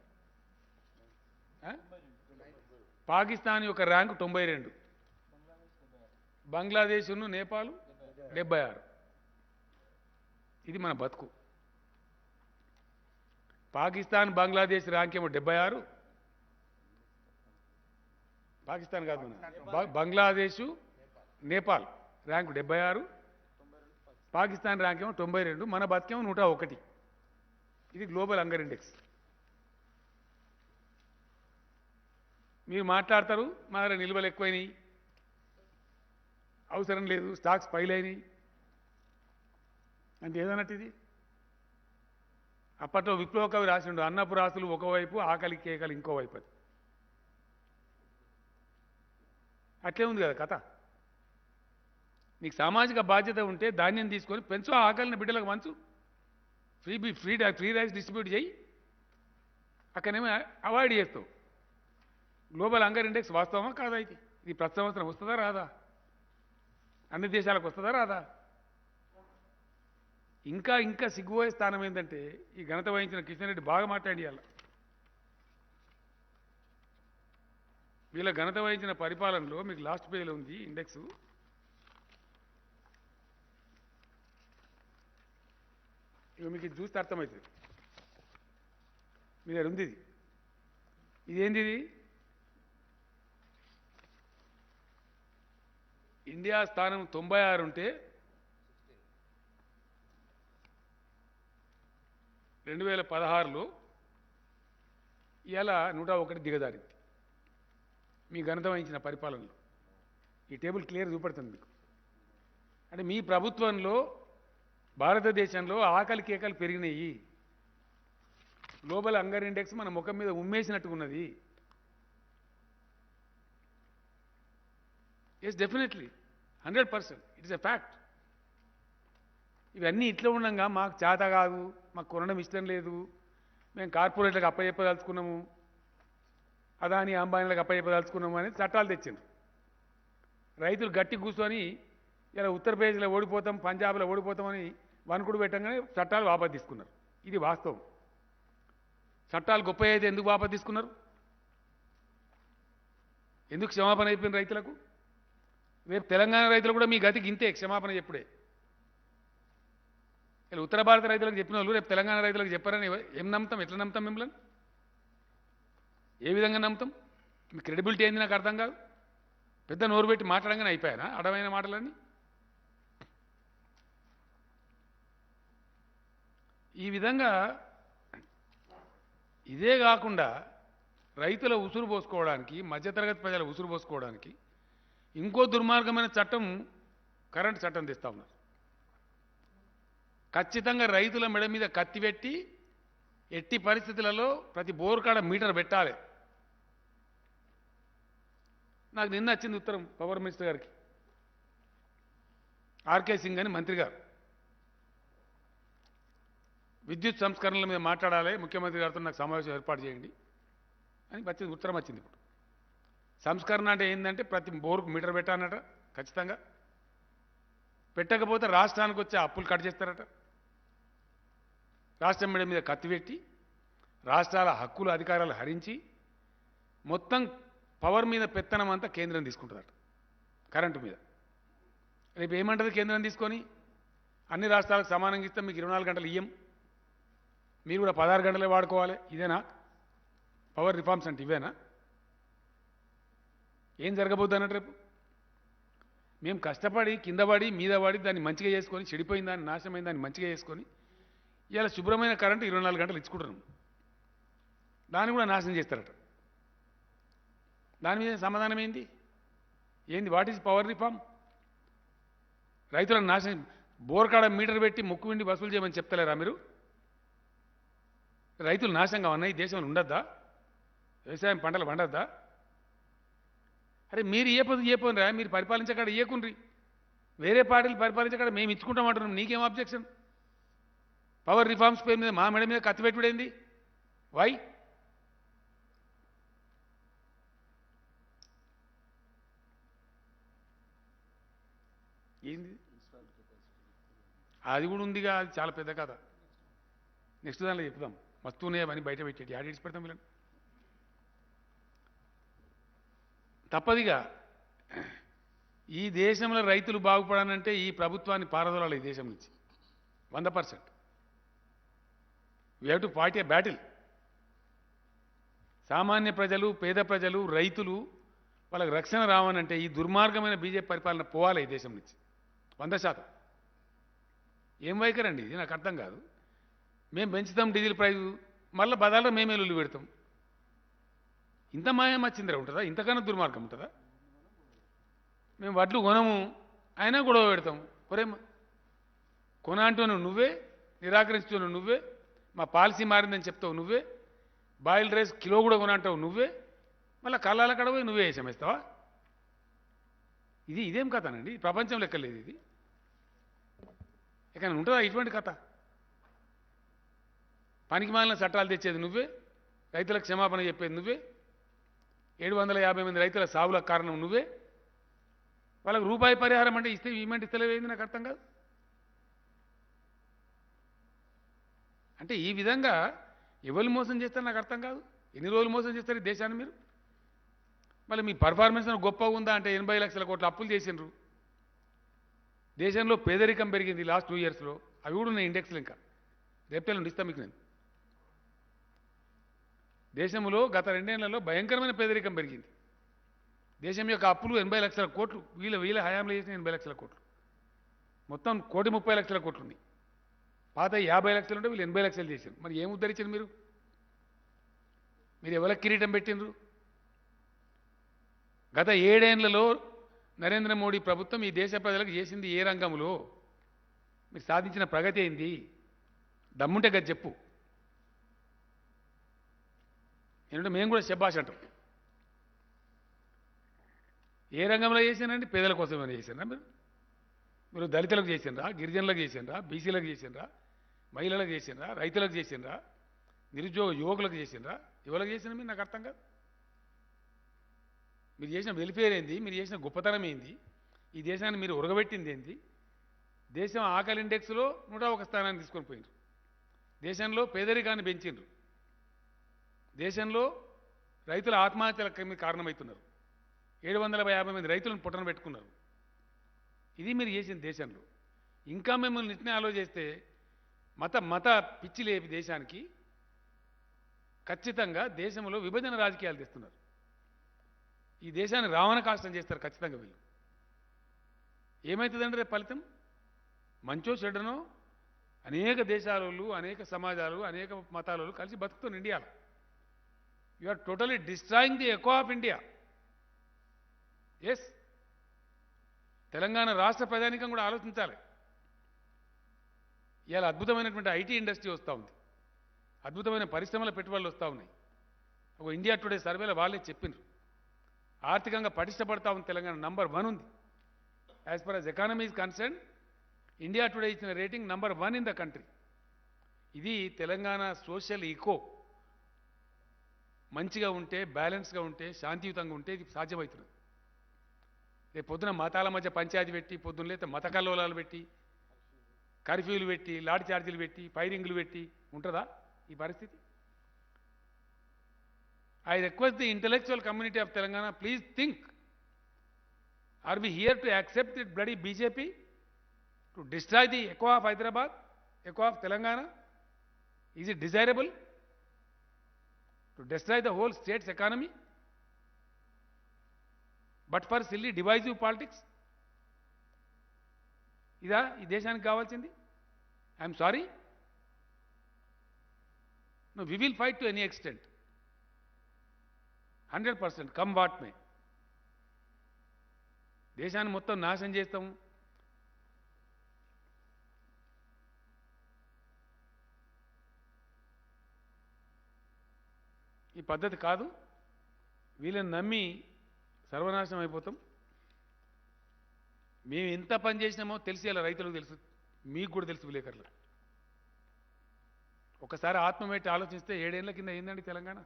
పాకిస్తాన్ యొక్క ర్యాంకు 92, బంగ్లాదేశ్ నేపాల్ 76. ఇది మన బతుకు. పాకిస్తాన్ బంగ్లాదేశ్ ర్యాంక్ ఏమో 76, పాకిస్తాన్ కాదు బంగ్లాదేశ్ నేపాల్ ర్యాంకు 76, పాకిస్తాన్ ర్యాంక్ ఏమో 92, మన బతికేమో 101. ఇది గ్లోబల్ హంగర్ ఇండెక్స్. మీరు మాట్లాడతారు మా దగ్గర నిల్వలు ఎక్కువైనాయి, అవసరం లేదు, స్టాక్స్ పైలైనాయి అంటే ఏదన్నట్టు ఇది? అప్పట్లో విప్లవ కవి రాసిండు, అన్నపు రాసులు ఒకవైపు ఆకలి కేకలు ఇంకోవైపు. అది అట్లే ఉంది కదా కథ. నీకు సామాజిక బాధ్యత ఉంటే ధాన్యం తీసుకొని పెంచు, ఆకలిని బిడ్డలకు మంచు, ఫ్రీ రైస్ డిస్ట్రిబ్యూట్ చేయి, అక్కడనేమో అవాయిడ్ చేస్తావు. గ్లోబల్ హంగర్ ఇండెక్స్ వాస్తవమా కాదా? ఇది ప్రతి సంవత్సరం వస్తుందా రాదా? అన్ని దేశాలకు వస్తుందా రాదా? ఇంకా సిగ్గుపోయే స్థానం ఏంటంటే ఈ ఘనత వహించిన కిషన్ రెడ్డి బాగా మాట్లాడియాల. వీళ్ళ ఘనత వహించిన పరిపాలనలో మీకు లాస్ట్ పేజీలో ఉంది ఇండెక్స్. ఇక మీకు ఇది చూస్తే అర్థమవుతుంది. మీ దగ్గర ఉంది ఇది. ఇదేంది? ఇది ఇండియా స్థానం 96 ఉంటే 2016లో ఇవాళ 101 దిగజారింది మీ ఘనత వహించిన పరిపాలనలో. ఈ టేబుల్ క్లియర్ చూపెడుతుంది మీకు. అంటే మీ ప్రభుత్వంలో భారతదేశంలో ఆకలి కేకలు పెరిగినాయి. గ్లోబల్ హంగర్ ఇండెక్స్ మన ముఖం మీద ఉమ్మేసినట్టుకున్నది. Yes, definitely 100%. It is a fact. ఇవన్నీ ఇట్లా ఉండగా మాకు చేత కాదు, మాకు కొనడం ఇష్టం లేదు, మేము కార్పొరేట్లకు అప్పచెప్పదలుచుకున్నాము, అదాని అంబానీలకు అప్పచెప్పదలుచుకున్నాము అని చట్టాలు తెచ్చింది. రైతులు గట్టి కూర్చొని ఇలా ఉత్తరప్రదేశ్లో ఓడిపోతాం, పంజాబ్లో ఓడిపోతామని వణుకుడు పెట్టంగానే చట్టాలు వాపసు తీసుకున్నారు. ఇది వాస్తవం. చట్టాలు గొప్ప అయితే ఎందుకు వాపసు తీసుకున్నారు? ఎందుకు క్షమాపణ అయిపోయిన రైతులకు? రేపు తెలంగాణ రైతులు కూడా మీ గతికి ఇంతే క్షమాపణ చెప్పుడే. ఇలా ఉత్తర భారత రైతులకు చెప్పిన వాళ్ళు రేపు తెలంగాణ రైతులకు చెప్పారని ఏం నమ్ముతాం? ఎట్లా నమ్ముతాం? మిమ్మల్ని ఏ విధంగా నమ్ముతాం? మీ క్రెడిబిలిటీ ఏంది నాకు అర్థం కాదు. పెద్ద నోరు పెట్టి మాట్లాడంగానే అయిపోయానా అడమైన మాటలన్నీ? ఈ విధంగా ఇదే కాకుండా రైతుల ఉసురు పోసుకోవడానికి, మధ్యతరగతి ప్రజల ఉసురు పోసుకోవడానికి ఇంకో దుర్మార్గమైన చట్టం, కరెంటు చట్టం తెస్తా ఉన్నారు. ఖచ్చితంగా రైతుల మెడ మీద కత్తి పెట్టి ఎట్టి పరిస్థితులలో ప్రతి బోర్ కాడ మీటర్ పెట్టాలి. నాకు నిన్న వచ్చింది ఉత్తరం పవర్ మినిస్టర్ గారికి, ఆర్కే సింగ్ అని మంత్రి గారు. విద్యుత్ సంస్కరణల మీద మాట్లాడాలి, ముఖ్యమంత్రి గారితో నాకు సమావేశం ఏర్పాటు చేయండి అని వచ్చింది ఉత్తరం వచ్చింది. ఇప్పుడు సంస్కరణ అంటే ఏంటంటే ప్రతి బోర్కు మీటర్ పెట్టానట, ఖచ్చితంగా పెట్టకపోతే రాష్ట్రానికి వచ్చే అప్పులు కట్ చేస్తారట. రాష్ట్రం మీద కత్తి పెట్టి రాష్ట్రాల హక్కులు అధికారాలు హరించి మొత్తం పవర్ మీద పెత్తనం అంతా కేంద్రం తీసుకుంటుందట, కరెంటు మీద. రేపు ఏమంటుంది కేంద్రం తీసుకొని? అన్ని రాష్ట్రాలకు సమానంగా ఇస్తాం, మీకు 24 గంటలు ఇయ్యం, మీరు కూడా 16 గంటలే వాడుకోవాలి. ఇదేనా పవర్ రిఫార్మ్స్ అంటే? ఇవేనా? ఏం జరగబోద్దు అన్నట్టు రేపు? మేము కష్టపడి కింద పడి మీద పడి దాన్ని మంచిగా చేసుకొని, చెడిపోయిన దాన్ని నాశనమైన దాన్ని మంచిగా చేసుకొని ఇవాళ శుభ్రమైన కరెంటు 24 గంటలు ఇచ్చుకుంటున్నాం, దాన్ని కూడా నాశనం చేస్తారట. దాని మీద సమాధానం ఏంది? What is power reform? రైతులను నాశనం, బోర్కాడ మీటర్ పెట్టి ముక్కు విండి వసూలు చేయమని చెప్తలేరా మీరు? రైతులు నాశనంగా ఉన్నాయి, దేశంలో ఉండద్దా? వ్యవసాయం పంటలు పండద్దా? అరే మీరు ఏ పని రా, మీరు పరిపాలించకాడ ఇయ్యకుండ్రి, వేరే పార్టీలు పరిపాలించకాడ మేము ఇచ్చుకుంటామంటున్నాం, నీకేం అబ్జెక్షన్? పవర్ రిఫార్మ్స్ పేరు మీద మా మెడ మీద కత్తి పెట్టుడేంది? వై? ఏంది అది కూడా ఉందిగా, అది చాలా పెద్ద కథ. నెక్స్ట్ దానిలో చెప్దాం. వస్తున్నాయి అవన్నీ బయట పెట్టేటి ఆడిట్స్ పెడతాం వీళ్ళని. తప్పదిగా ఈ దేశంలో రైతులు బాగుపడాలంటే ఈ ప్రభుత్వాన్ని పారదోలాలి. ఈ దేశం నుంచి 100%. We have to fight A battle. సామాన్య ప్రజలు, పేద ప్రజలు, రైతులు వాళ్ళకి రక్షణ రావనంటే ఈ దుర్మార్గమైన బీజేపీ పరిపాలన పోవాలి ఈ దేశం నుంచి 100%. ఏం వైఖరండి ఇది? నాకు అర్థం కాదు. మేము పెంచుతాం డీజిల్ ప్రైజు, మళ్ళీ బదాల్లో మేమే లొల్లి పెడతాం. ఇంత మాయం వచ్చిందిరా ఉంటుందా? ఇంతకన్నా దుర్మార్గం ఉంటుందా? మేము వడ్లు కొనము, అయినా గొడవ పెడతాం. కొరేమ్మా కొన అంటున్నావు నువ్వే, నిరాకరిస్తున్నావు నువ్వే, మా పాలసీ మారిందని చెప్తావు నువ్వే, బాయిల్డ్ రైస్ కిలో కూడా కొన అంటావు నువ్వే, మళ్ళీ కళ్ళాల కడవ నువ్వే వేసేస్తావా? ఇదేం కథనండి? ప్రపంచం లెక్కలేదు ఇది. ఎక్కడ ఉంటుందా ఇటువంటి కథ? పనికి మాలిన చట్టాలు తెచ్చేది నువ్వే, రైతులకు క్షమాపణ చెప్పేది నువ్వే, 750 మంది రైతుల సావులకు కారణం నువ్వే, వాళ్ళకు రూపాయి పరిహారం అంటే ఇస్తే ఇవ్వమంటే ఇస్తలేవేంది? నాకు అర్థం కాదు. అంటే ఈ విధంగా ఎవరు మోసం చేస్తారు నాకు అర్థం కాదు. ఎన్ని రోజులు మోసం చేస్తారు ఈ దేశాన్ని మీరు? మళ్ళీ మీ పర్ఫార్మెన్స్ గొప్పగా ఉందా అంటే 80 లక్షల కోట్ల అప్పులు చేసిండ్రు. దేశంలో పేదరికం పెరిగింది లాస్ట్ 2 ఇయర్స్లో. అవి కూడా ఉన్నాయి ఇండెక్స్లు. ఇంకా రేపేళ్ళు ఇస్తాను మీకు నేను. దేశంలో గత 2 ఏళ్లలో భయంకరమైన పేదరికం పెరిగింది. దేశం యొక్క అప్పులు 80 లక్షల కోట్లు, వీళ్ళ హయాంలో చేసిన 80 లక్షల కోట్లు, మొత్తం 1,30,00,000 కోట్లు ఉన్నాయి. పాత 50 లక్షలు ఉంటే వీళ్ళు 80 లక్షలు చేశారు. మరి ఏం ఉద్ధరించారు మీరు? మీరు ఎవరికి కిరీటం పెట్టినరు? గత 7 ఏళ్లలో నరేంద్ర మోడీ ప్రభుత్వం ఈ దేశ ప్రజలకు చేసింది ఏ రంగంలో? మీరు సాధించిన ప్రగతి ఏంది? దమ్ముంటే గది చెప్పు. ఏంటంటే మేము కూడా శబ్బాష్ అంటాం. ఏ రంగంలో చేశానండి? పేదల కోసం ఏమైనా చేశారా మీరు? దళితులకు చేసినరా? గిరిజనులకు చేసినరా? బీసీలకు చేసినరా? మహిళలకు చేసినరా? రైతులకు చేసినరా? నిరుద్యోగ యువకులకు చేసినరా? ఎవరికి చేసిన మీరు? నాకు అర్థం కాదు. మీరు చేసిన వెల్ఫేర్ ఏంది? మీరు చేసిన గొప్పతనం ఏంది? ఈ దేశాన్ని మీరు ఉరగబెట్టింది ఏంది? దేశం ఆకలి ఇండెక్స్లో 101 స్థానాన్ని తీసుకొని పోయినారు. దేశంలో పేదరికాన్ని పెంచిండ్రు. దేశంలో రైతుల ఆత్మహత్యలకు కారణమవుతున్నారు. 750 మంది రైతులను పుట్టన పెట్టుకున్నారు. ఇది మీరు చేసిన దేశంలో. ఇంకా మిమ్మల్ని నిట్నే ఆలోచిస్తే మత పిచ్చి లేపి దేశానికి ఖచ్చితంగా దేశంలో విభజన రాజకీయాలు తెస్తున్నారు. ఈ దేశాన్ని రావణ కాష్టం చేస్తారు ఖచ్చితంగా వీళ్ళు. ఏమవుతుందంటే రేపు ఫలితం మంచో చెడ్డనో అనేక దేశాలు, అనేక సమాజాలు, అనేక మతాలు కలిసి బతుకుతున్న ఇండియాలో. You are totally destroying the eco of India. Yes, Telangana రాష్ట్ర ప్రజానికం కూడా ఆలోచించాలి. ఇవాళ అద్భుతమైనటువంటి ఐటీ ఇండస్ట్రీ వస్తూ ఉంది, అద్భుతమైన పరిశ్రమల పెట్టుబడులు వస్తూ ఉన్నాయి. ఒక ఇండియా టుడే సర్వేలో వాళ్ళే చెప్పిండ్రు ఆర్థికంగా పటిష్టపడతా ఉంది తెలంగాణ. నంబర్ 1 ఉంది. As far as economy is concern, India Today ఇచ్చిన rating number 1 in the country. ఇది తెలంగాణ సోషల్ ఈకో మంచిగా ఉంటే, బ్యాలెన్స్గా ఉంటే, శాంతియుతంగా ఉంటే ఇది సాధ్యమవుతుంది. రేపు పొద్దున మతాల మధ్య పంచాయతీ పెట్టి, పొద్దున్న లేతే మత కల్లోలాలు పెట్టి, కర్ఫ్యూలు పెట్టి, లాఠీ చార్జీలు పెట్టి, ఫైరింగ్లు పెట్టి ఉంటుందా ఈ పరిస్థితి? I request the intellectual community of Telangana, please think, are we here to accept that bloody BJP to destroy the echo of Hyderabad, echo of Telangana? Is it desirable to destroy the whole state's economy but for silly divisive politics? ఇదా ఈ దేశానికి కావాల్సింది? I'm sorry, no, we will fight to any extent, 100%, come what may. దేశాన్ని మొత్తం నాశనం చేస్తాము. ఈ పద్ధతి కాదు. వీళ్ళని నమ్మి సర్వనాశనం అయిపోతాం. మేము ఎంత పని చేసినామో తెలిసి అలా రైతులకు తెలుసు, మీకు కూడా తెలుసు విలేకరులు. ఒకసారి ఆత్మమెట్టి ఆలోచిస్తే 7 ఏళ్ల కింద ఏందండి తెలంగాణ?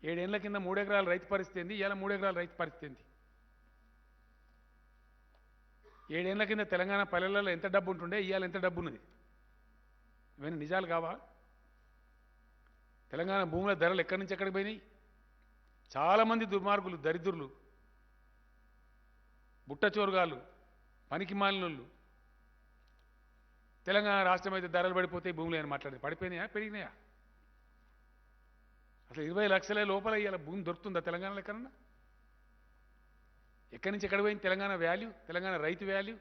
7 ఏళ్ల కింద 3 ఎకరాల రైతు పరిస్థితి ఏంది? ఇవాళ 3 ఎకరాల రైతు పరిస్థితి ఏంది? 7 ఏళ్ల కింద తెలంగాణ పల్లెలలో ఎంత డబ్బు ఉంటుండే, ఇవాళ ఎంత డబ్బు ఉన్నది? ఇవన్నీ నిజాలు కావా? తెలంగాణ భూముల ధరలు ఎక్కడి నుంచి ఎక్కడికి పోయినాయి? చాలామంది దుర్మార్గులు, దరిద్రులు, బుట్టచోరుగాళ్ళు, పనికి మాలినోళ్ళు తెలంగాణ రాష్ట్రం అయితే ధరలు పడిపోతే భూములు అని మాట్లాడేది. పడిపోయినాయా, పెరిగినాయా? అసలు 20 లక్షల లోపల ఇవాళ భూమి దొరుకుతుందా తెలంగాణలో ఎక్కడన్నా? ఎక్కడి నుంచి ఎక్కడ పోయింది తెలంగాణ వాల్యూ, తెలంగాణ రైతు వాల్యూ?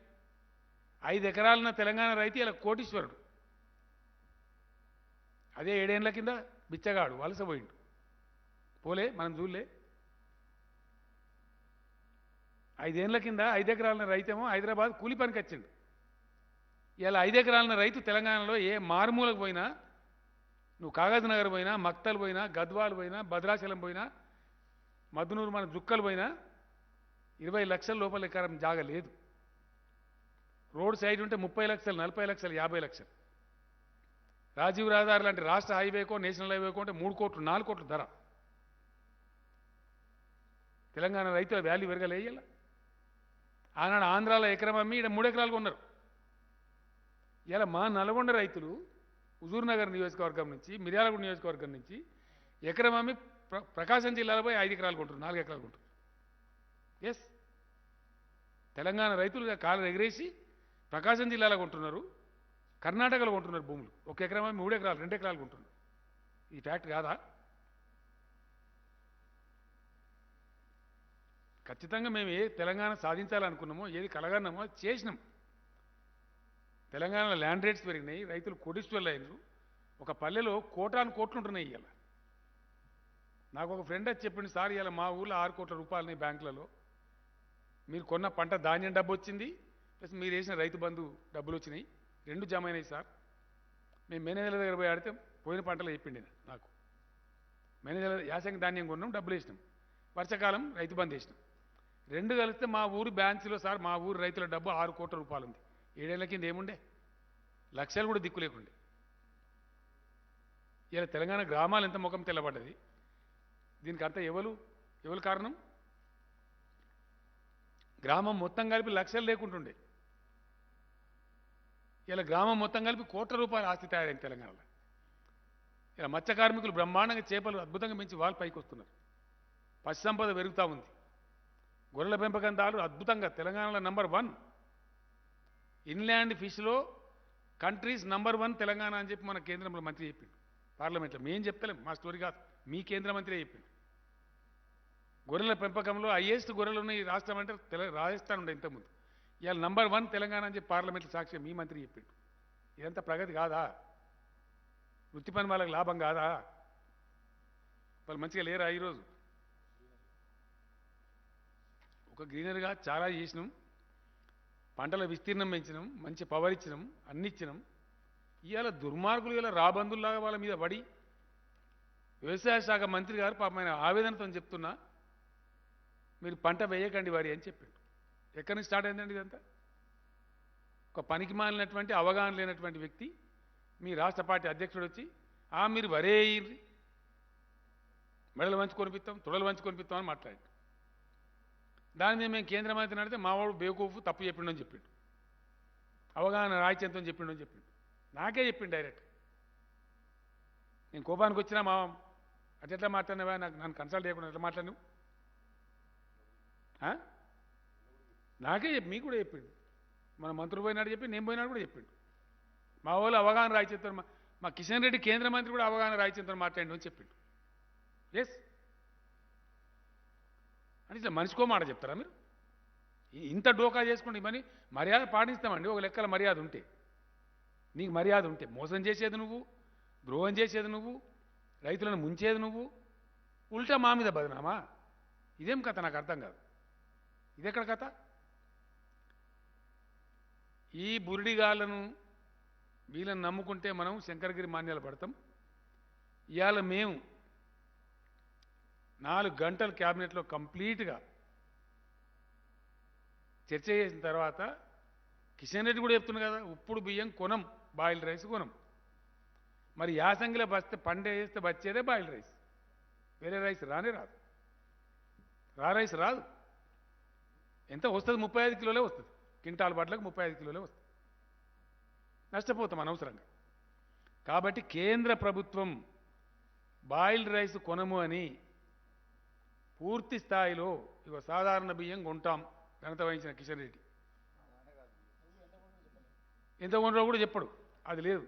5 ఎకరాలున్న తెలంగాణ రైతు ఇలా కోటీశ్వరుడు. అదే 7 ఏళ్ల కింద బిచ్చగాడు, వలసపోయిండు. పోలే, మనం చూడలే. 5 ఏళ్ల కింద 5 ఎకరాల రైతేమో హైదరాబాద్ కూలి పనికి వచ్చిండు. ఇలా 5 ఎకరాల రైతు తెలంగాణలో ఏ మారుమూలకు పోయినా, నువ్వు కాగజ్ నగర్ పోయినా, మక్తల్ పోయినా, గద్వాల్ పోయినా, భద్రాచలం పోయినా, మద్నూరు మన జుక్కలు పోయినా 20 లక్షల లోపల ఎకరం జాగ లేదు. రోడ్ సైడ్ ఉంటే 30 లక్షలు, 40 లక్షలు, 50 లక్షలు. రాజీవ్ రహదారి లాంటి రాష్ట్ర హైవేకో, నేషనల్ హైవేకో అంటే 3 కోట్లు, 4 కోట్లు ధర. తెలంగాణ రైతుల వాల్యూ పెరగలేయాల. ఆనాడు ఆంధ్రాలో ఎకరం అమ్మి ఇక్కడ 3 ఎకరాలు కొన్నారు. ఇలా మా నల్గొండ రైతులు హుజూర్ నగర్ నియోజకవర్గం నుంచి, మిర్యాలగూడ నియోజకవర్గం నుంచి ఎకరం అమ్మి ప్రకాశం జిల్లాలో పోయి 5 ఎకరాలు కొంటారు, 4 ఎకరాలు కొంటారు. ఎస్, తెలంగాణ రైతులు కాళ్ళు ఎగరేసి ప్రకాశం జిల్లాలో కొంటున్నారు, కర్ణాటకలో కొంటున్నారు భూములు. 1 ఎకరం అమ్మి 3 ఎకరాలు, 2 ఎకరాలు కొంటున్నారు. ఈ ఫ్యాక్ట్ కాదా? ఖచ్చితంగా మేము ఏ తెలంగాణ సాధించాలనుకున్నామో, ఏది కలగన్నామో అది చేసినాం. తెలంగాణలో ల్యాండ్ రేట్స్ పెరిగినాయి, రైతులు కోటీశ్వర్లు అయినారు. ఒక పల్లెలో కోటాను కోట్లు ఉంటున్నాయి. ఇవాళ నాకు ఒక ఫ్రెండ్ వచ్చి చెప్పింది, సార్ ఇవాళ మా ఊళ్ళో 6 కోట్ల రూపాయలని బ్యాంకులలో, మీరు కొన్న పంట ధాన్యం డబ్బు వచ్చింది, ప్లస్ మీరు వేసిన రైతు బంధు డబ్బులు వచ్చినాయి, 2 జమ అయినాయి సార్. మేము మేనేజర్ల దగ్గర పోయి ఆడితే పోయిన పంటలు చెప్పిండి నాకు. మేనేజర్ యాసంగి ధాన్యం కొన్నాం, డబ్బులు వేసినాం, వర్షాకాలం రైతు బంధు వేసినాం, 2 కలిస్తే మా ఊరు బ్యాలెన్స్లో సార్ మా ఊరు రైతుల డబ్బు 6 కోట్ల రూపాయలు ఉంది. 7 ఏళ్ల కింద ఏముండే? లక్షలు కూడా దిక్కు లేకుండే. ఇలా తెలంగాణ గ్రామాలు ఎంత ముఖం తెల్లబడ్డది. దీనికి అంతా ఎవరు కారణం? గ్రామం మొత్తం కలిపి లక్షలు లేకుంటుండే. ఇలా గ్రామం మొత్తం కలిపి కోట్ల రూపాయల ఆస్తి తయారైంది తెలంగాణలో. ఇలా మత్స్య కార్మికులు బ్రహ్మాండంగా చేపలు అద్భుతంగా పెంచి వాళ్ళు పైకి వస్తున్నారు. పశు సంపద పెరుగుతూ ఉంది. గొర్రెల పెంపకందారులు అద్భుతంగా తెలంగాణలో #1 ఇన్లాండ్ ఫిష్లో కంట్రీస్ #1 తెలంగాణ అని చెప్పి మన కేంద్రంలో మంత్రి చెప్పిండు పార్లమెంట్లో. మేం చెప్తలేం, మా స్టోరీ కాదు, మీ కేంద్ర మంత్రి చెప్పిండు. గొర్రెల పెంపకంలో హైయెస్ట్ గొర్రెలు ఉన్న ఈ రాష్ట్రం అంటే రాజస్థాన్ ఉండే ఇంతకుముందు. ఇవాళ #1 తెలంగాణ అని చెప్పి పార్లమెంట్లో సాక్ష్యం మీ మంత్రి చెప్పిండు. ఇదంతా ప్రగతి కాదా? వృత్తి పని వాళ్ళకి లాభం కాదా? వాళ్ళు మంచిగా లేరా? ఈరోజు ఒక గ్రీనరీగా చాలా చేసినాం, పంటల విస్తీర్ణం పెంచినాం, మంచి పవర్ ఇచ్చినాం, అన్ని ఇచ్చినాం. ఇవాళ దుర్మార్గులు ఇలా రాబందుల్లాగా వాళ్ళ మీద పడి, వ్యవసాయ శాఖ మంత్రి గారు పాపం ఆయన ఆవేదనతో చెప్తున్నా, మీరు పంట వేయకండి వరి అని చెప్పిండు. ఎక్కడి నుంచి స్టార్ట్ అయిందండి ఇదంతా? ఒక పనికి మాలినటువంటి అవగాహన లేనటువంటి వ్యక్తి మీ రాష్ట్ర పార్టీ అధ్యక్షుడు వచ్చి మీరు వరే అయ్యింది, మెడలు వంచి కొనిపిస్తాం, తొడలు వంచి కొనిపిస్తాం అని మాట్లాడి, దాని మీద మేము కేంద్ర మంత్రిని అడిగితే మావాడు బేవకూఫు తప్పు చెప్పిండని చెప్పిండు, అవగాహన రాయిచెంతం చెప్పిండని చెప్పిండు. నాకే చెప్పిండు డైరెక్ట్. నేను కోపానికి వచ్చినా మా అట్లా మాట్లాడినవా, నన్ను కన్సల్ట్ చేయకుండా ఎట్లా మాట్లాడినావు? నాకే మీకు కూడా చెప్పిండు. మన మంత్రులు పోయినాడు చెప్పి, నేను పోయినాడు కూడా చెప్పిండు. మా వాళ్ళు అవగాహన రాయిచెంతో, మా కిషన్ రెడ్డి కేంద్ర మంత్రి కూడా అవగాహన రాయిచెంతో మాట్లాడిండు అని చెప్పిండు. ఎస్, అంటే ఇట్లా మనిషికో మాట చెప్తారా మీరు? ఇంత డోకా చేసుకుంటే ఇవన్నీ మర్యాద పాటిస్తామండి. ఒక లెక్కల మర్యాద ఉంటే, నీకు మర్యాద ఉంటే, మోసం చేసేది నువ్వు, ద్రోహం చేసేది నువ్వు, రైతులను ముంచేది నువ్వు, ఉల్టా మా మీద బదనామా? ఇదేం కథ? నాకు అర్థం కాదు. ఇదెక్కడ కథ? ఈ బురిడిగాళ్ళను వీళ్ళని నమ్ముకుంటే మనం శంకరగిరి మాన్యాలు పడతాం. ఇవాళ మేము 4 గంటలు క్యాబినెట్లో కంప్లీట్గా చర్చ చేసిన తర్వాత కిషన్ రెడ్డి కూడా చెప్తున్నా కదా, ఉప్పుడు బియ్యం కొనం, బాయిల్డ్ రైస్ కొనం. మరి యాసంగిలో బస్తే పండే వేస్తే వచ్చేదే బాయిల్డ్ రైస్, వేరే రైస్ రానే రాదు. రైస్ రాదు. ఎంత వస్తుంది? 35 కిలోలే వస్తుంది క్వింటాల్ వడ్లకు 35 కిలోలే వస్తాయి. నష్టపోతాం అనవసరంగా. కాబట్టి కేంద్ర ప్రభుత్వం బాయిల్డ్ రైస్ కొనము అని పూర్తి స్థాయిలో ఇక సాధారణ బియ్యం కొంటాం ఘనత వహించిన కిషన్ రెడ్డి. ఎంత కొంటారో కూడా చెప్పడు, అది లేదు.